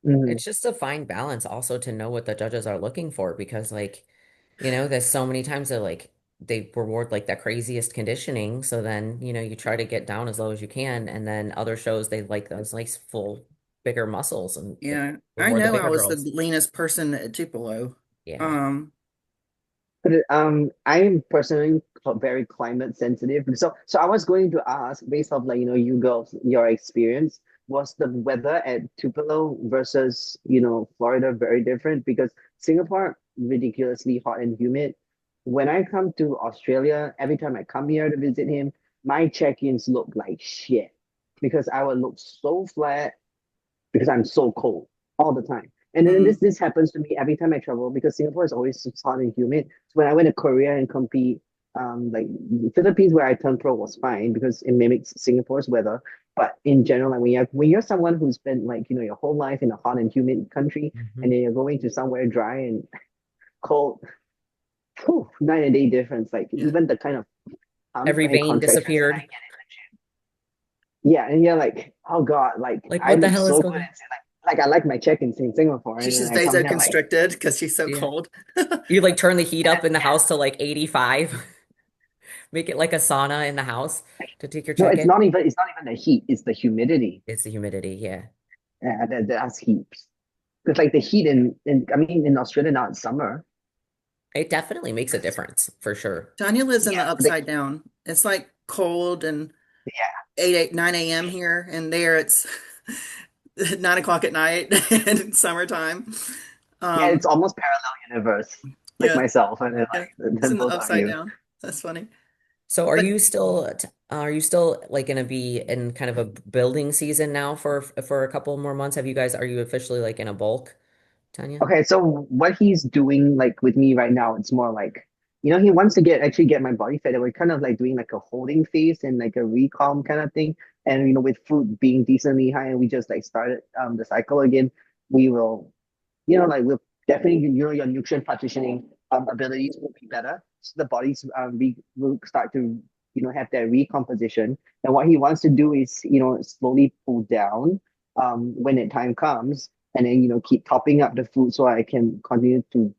D: Hmm.
A: It's just a fine balance also to know what the judges are looking for because there's so many times that like they reward like that craziest conditioning. So then, you try to get down as low as you can. And then other shows they like those nice full bigger muscles and like
B: Yeah, I
A: reward the
B: know I
A: bigger
B: was the
A: girls.
B: leanest person at Tupelo.
A: Yeah.
B: Um,
D: But I am personally very climate sensitive. So I was going to ask, based off like you girls, your experience, was the weather at Tupelo versus Florida very different? Because Singapore ridiculously hot and humid. When I come to Australia, every time I come here to visit him, my check-ins look like shit because I would look so flat because I'm so cold all the time. And then
B: mm,
D: this happens to me every time I travel because Singapore is always so hot and humid. So when I went to Korea and compete, like the Philippines where I turned pro was fine because it mimics Singapore's weather. But in general, like when you're someone who's spent like your whole life in a hot and humid country,
A: Hmm.
D: and then you're going to somewhere dry and cold, whew, night and day difference. Like
B: yeah.
D: even the kind of pump
A: Every
D: and
A: vein
D: contractions that I
A: disappeared.
D: get. Yeah, and you're like, oh God, like
A: Like,
D: I
A: what the
D: look
A: hell is
D: so good
A: going
D: and
A: on?
D: say like I like my check-ins in Singapore,
B: She
D: and then
B: should
D: I
B: stay
D: come
B: so
D: here like,
B: constricted because she's so
A: Yeah.
B: cold.
A: You like turn the heat
D: and
A: up
D: then
A: in the house to like 85, make it like a sauna in the house to take your
D: no,
A: check in.
D: it's not even the heat, it's the humidity.
A: It's the humidity. Yeah.
D: That's heaps. Because like the heat in I mean in Australia now it's summer.
A: It definitely makes a difference for sure.
B: Tanya lives in
D: Yeah,
B: the
D: but the
B: upside
D: heat,
B: down. It's like cold and
D: yeah,
B: 9 a.m. here, and there it's 9 o'clock at night in summertime.
D: yeah, it's
B: Um,
D: almost parallel universe, like
B: yeah,
D: myself, and then
B: yeah, it's
D: then
B: in the
D: both of
B: upside
D: you.
B: down. That's funny.
A: So
B: But
A: are you still like going to be in kind of a building season now for a couple more months? Are you officially like in a bulk, Tanya?
D: Okay, so what he's doing like with me right now, it's more like, he wants to get my body fit, and we're kind of like doing like a holding phase and like a recom kind of thing. And with food being decently high, and we just like started the cycle again, we will, like we'll definitely, your nutrient partitioning abilities will be better. the bodies will start to have their recomposition. And what he wants to do is slowly pull down when the time comes, and then keep topping up the food so I can continue to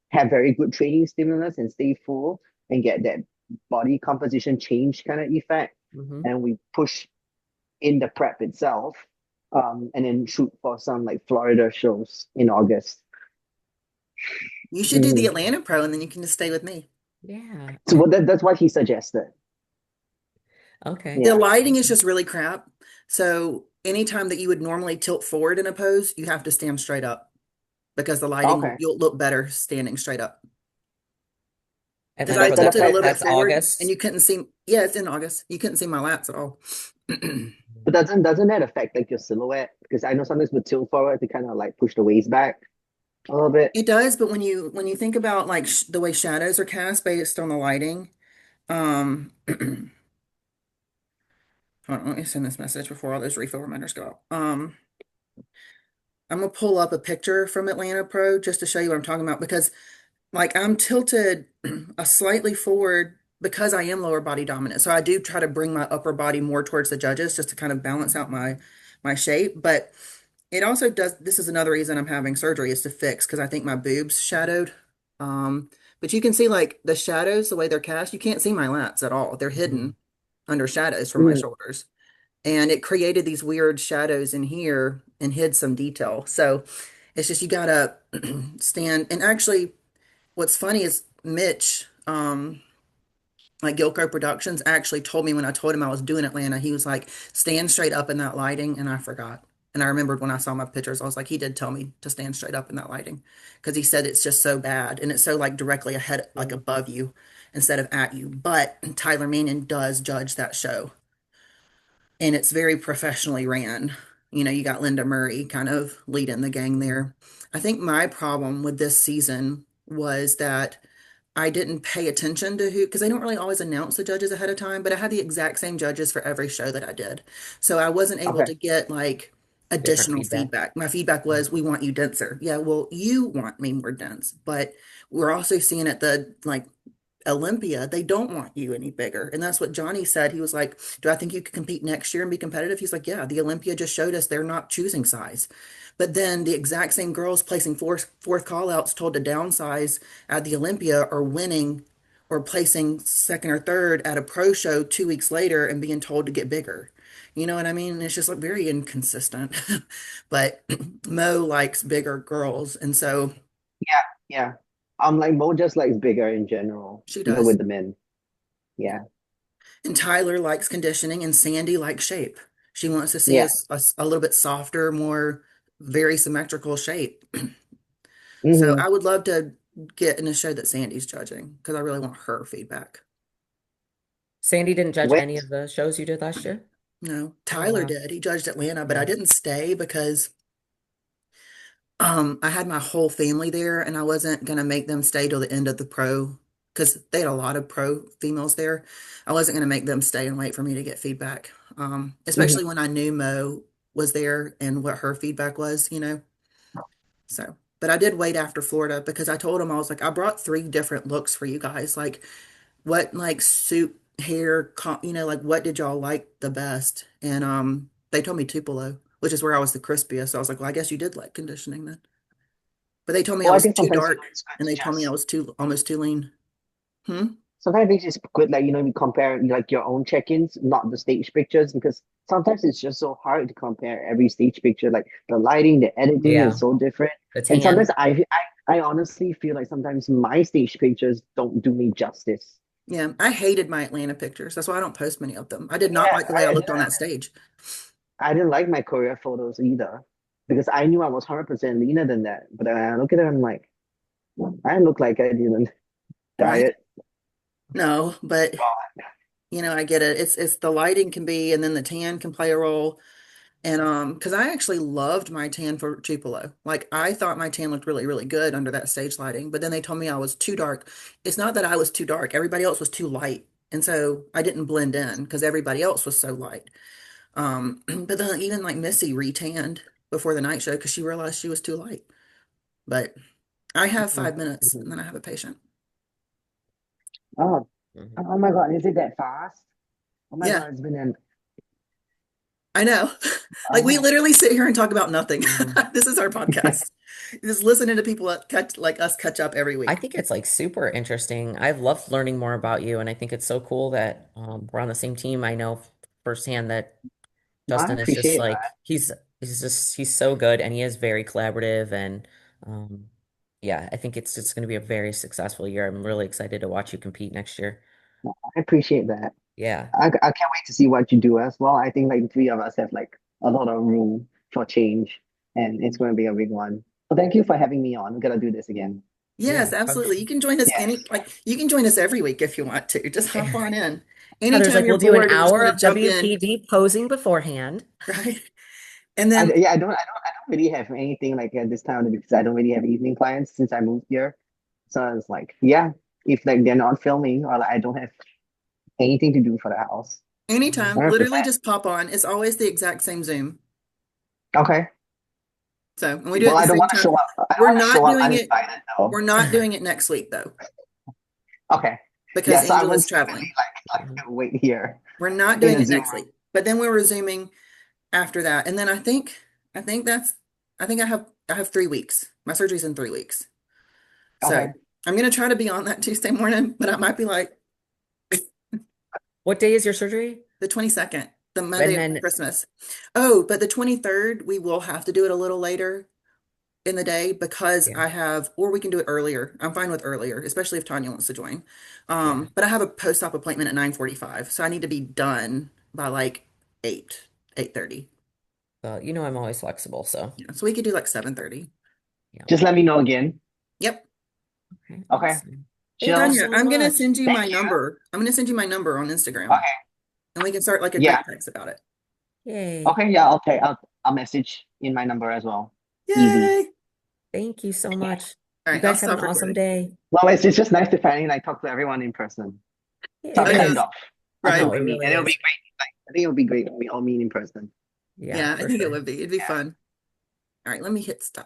D: have very good training stimulus and stay full and get that body composition change kind of effect.
A: Hmm.
D: And we push in the prep itself, and then shoot for some like Florida shows in August.
B: You should do the
D: Mhm.
B: Atlanta Pro and then you can just stay with me.
A: Yeah.
D: So that's what he suggested.
A: Okay.
B: The
D: Yeah.
B: lighting is just really crap. So anytime that you would normally tilt forward in a pose, you have to stand straight up because the lighting,
D: Okay.
B: you'll look better standing straight up. Because I
A: Atlanta Pro,
D: What's the
B: tilted a
D: prep?
B: little bit
A: that's
B: forward and
A: August.
B: you couldn't see, yeah, it's in August. You couldn't see my lats at all.
D: But doesn't that affect like your silhouette? Because I know sometimes with tilt forward to kind of like push the waist back a little bit.
B: It does, but when you think about like sh the way shadows are cast based on the lighting, hold on, let me send this message before all those refill reminders go out. I'm gonna pull up a picture from Atlanta Pro just to show you what I'm talking about because like I'm tilted a slightly forward because I am lower body dominant. So I do try to bring my upper body more towards the judges just to kind of balance out my shape. But it also does, this is another reason I'm having surgery is to fix because I think my boobs shadowed. But you can see like the shadows, the way they're cast, you can't see my lats at all. They're hidden under shadows from my
D: Mhm.
B: shoulders. And it created these weird shadows in here and hid some detail. So it's just you gotta stand. And actually, what's funny is Mitch, like Gilco Productions, actually told me when I told him I was doing Atlanta, he was like, stand straight up in that lighting. And I forgot. And I remembered when I saw my pictures, I was like, he did tell me to stand straight up in that lighting because he said it's just so bad and it's so like directly ahead, like above you instead of at you. But Tyler Manning does judge that show and it's very professionally ran. You know, you got Linda Murray kind of leading the gang there. I think my problem with this season was that I didn't pay attention to who, because they don't really always announce the judges ahead of time, but I had the exact same judges for every show that I did. So I wasn't able
D: Okay.
B: to get like
A: Different
B: additional
A: feedback.
B: feedback. My feedback was, we want you denser. Yeah, well, you want me more dense, but we're also seeing at the like Olympia, they don't want you any bigger. And that's what Johnny said. He was like, do I think you could compete next year and be competitive? He's like, yeah, the Olympia just showed us they're not choosing size. But then the exact same girls placing fourth call outs told to downsize at the Olympia are winning or placing second or third at a pro show 2 weeks later and being told to get bigger. You know what I mean? It's just like very inconsistent. But Mo likes bigger girls, and so
D: Yeah. Yeah. Like Mo just likes bigger in general,
B: she
D: even
B: does.
D: with the men. Yeah.
B: And Tyler likes conditioning, and Sandy likes shape. She wants to see
D: Yeah.
B: a little bit softer, more very symmetrical shape. So
D: Hmm.
B: I would love to get in a show that Sandy's judging because I really want her feedback.
A: Sandy didn't judge
D: When
A: any of the shows you did last year?
B: No,
A: Oh,
B: Tyler
A: wow.
B: did. He judged Atlanta, but I
A: Yeah.
B: didn't stay because I had my whole family there and I wasn't gonna make them stay till the end of the pro because they had a lot of pro females there. I wasn't gonna make them stay and wait for me to get feedback.
D: Mhm.
B: Especially when I knew Mo was there and what her feedback was, you know. So, but I did wait after Florida because I told him I was like, I brought three different looks for you guys. Like, what like suit, hair, like what did y'all like the best? And they told me Tupelo, which is where I was the crispiest. So I was like, well, I guess you did like conditioning then. But they told me I
D: Well, I
B: was
D: think
B: too
D: sometimes
B: dark,
D: it's good
B: and
D: to
B: they told me I
D: just
B: was too almost too lean. Hmm?
D: sometimes it's just good, like you compare like your own check-ins, not the stage pictures, because sometimes it's just so hard to compare every stage picture. Like the lighting, the editing is
A: Yeah.
D: so different,
A: The
D: and sometimes
A: tan.
D: I honestly feel like sometimes my stage pictures don't do me justice.
B: Yeah, I hated my Atlanta pictures. That's why I don't post many of them. I did not
D: Yeah,
B: like the way I looked on that stage.
D: I didn't like my Korea photos either because I knew I was 100% leaner than that. But then I look at it, I'm like, I look like I didn't
B: Right?
D: diet.
B: No, but I get it. It's the lighting can be, and then the tan can play a role. And because I actually loved my tan for Tupelo. Like I thought my tan looked really, really good under that stage lighting, but then they told me I was too dark. It's not that I was too dark. Everybody else was too light. And so I didn't blend in because everybody else was so light. But then even like Missy retanned before the night show because she realized she was too light. But I have
D: Mhm,
B: 5 minutes
D: mhm.
B: and then I have a patient.
D: Oh,
A: Mhm.
D: oh my God, is it that fast? Oh my
B: Yeah,
D: God, it's been an
B: I know. Like we
D: oh.
B: literally sit here and talk about nothing.
A: Mhm.
B: This is our podcast. Just listening to people like us catch up every
A: I
B: week.
A: think it's like super interesting. I've loved learning more about you, and I think it's so cool that we're on the same team. I know firsthand that
D: I
A: Justin is just
D: appreciate
A: like he's so good, and he is very collaborative, and um, yeah, I think it's just going to be a very successful year. I'm really excited to watch you compete next year.
D: that. I appreciate that.
A: Yeah.
D: I can't wait to see what you do as well. I think like the three of us have like a lot of room for change, and it's going to be a big one. So thank you for having me on. We're gonna do this again.
B: Yes,
A: Yeah.
B: absolutely. You can join us
D: Yes.
B: you can join us every week if you want to. Just hop on in.
A: Heather's
B: Anytime
A: like,
B: you're
A: we'll do an
B: bored and you just
A: hour
B: want to
A: of
B: jump in,
A: WPD posing beforehand.
B: right? And then
D: I don't really have anything like at this time because I don't really have evening clients since I moved here. So it's like, yeah, if like they're not filming or like I don't have anything to do for the house,
A: Mhm.
B: anytime, literally
D: 100%.
B: just pop on. It's always the exact same Zoom.
D: Okay.
B: So, and we do it
D: Well,
B: at the
D: I don't
B: same
D: want to
B: time.
D: show up. I don't
B: We're
D: want to show
B: not
D: up
B: doing it.
D: uninvited though.
B: We're not doing it next week though,
D: Okay.
B: because
D: Yeah, so I
B: Angel
D: won't
B: is
D: secretly
B: traveling.
A: Mhm.
D: wait here
B: We're not
D: in
B: doing
D: a
B: it
D: Zoom
B: next week.
D: room.
B: But then we're resuming after that. And then I think that's, I have 3 weeks. My surgery's in 3 weeks. So
D: Okay.
B: I'm going to try to be on that Tuesday morning, but I might be like
A: What day is your surgery?
B: the 22nd, the Monday
A: And
B: after
A: then,
B: Christmas. Oh, but the 23rd, we will have to do it a little later in the day because
A: yeah,
B: I have, or we can do it earlier. I'm fine with earlier, especially if Tanya wants to join.
A: yeah.
B: But I have a post-op appointment at 9:45, so I need to be done by like 8, 8:30.
A: So, I'm always flexible. So,
B: Yeah, so we could do like 7:30.
A: yeah.
D: Just let me know again.
B: Yep.
A: Okay,
D: Okay.
A: awesome. Thank you
D: Chill.
B: Tanya,
A: so
B: I'm gonna
A: much.
B: send you
D: Thank
B: my
D: you.
B: number. I'm gonna send you my number on Instagram,
D: Okay.
B: and we can start like a
D: Yeah.
B: group text about it.
A: Yay.
D: Okay. Yeah. Okay. I'll message in my number as well. Easy.
B: Yay!
A: Thank you so much.
B: All
A: You
B: right, I'll
A: guys have an
B: stop
A: awesome
B: recording.
A: day.
D: Well, it's just nice to finally like talk to everyone in person.
A: Yeah,
D: So
A: it
B: It
D: I've had
B: is,
A: is.
D: enough
B: right?
D: until
A: No, it
D: we meet,
A: really
D: and it'll be
A: is.
D: great. Like, I think it'll be great when we all meet in person.
A: Yeah,
B: Yeah, I
A: for
B: think it
A: sure.
B: would be. It'd be
D: Yeah.
B: fun. All right, let me hit stop.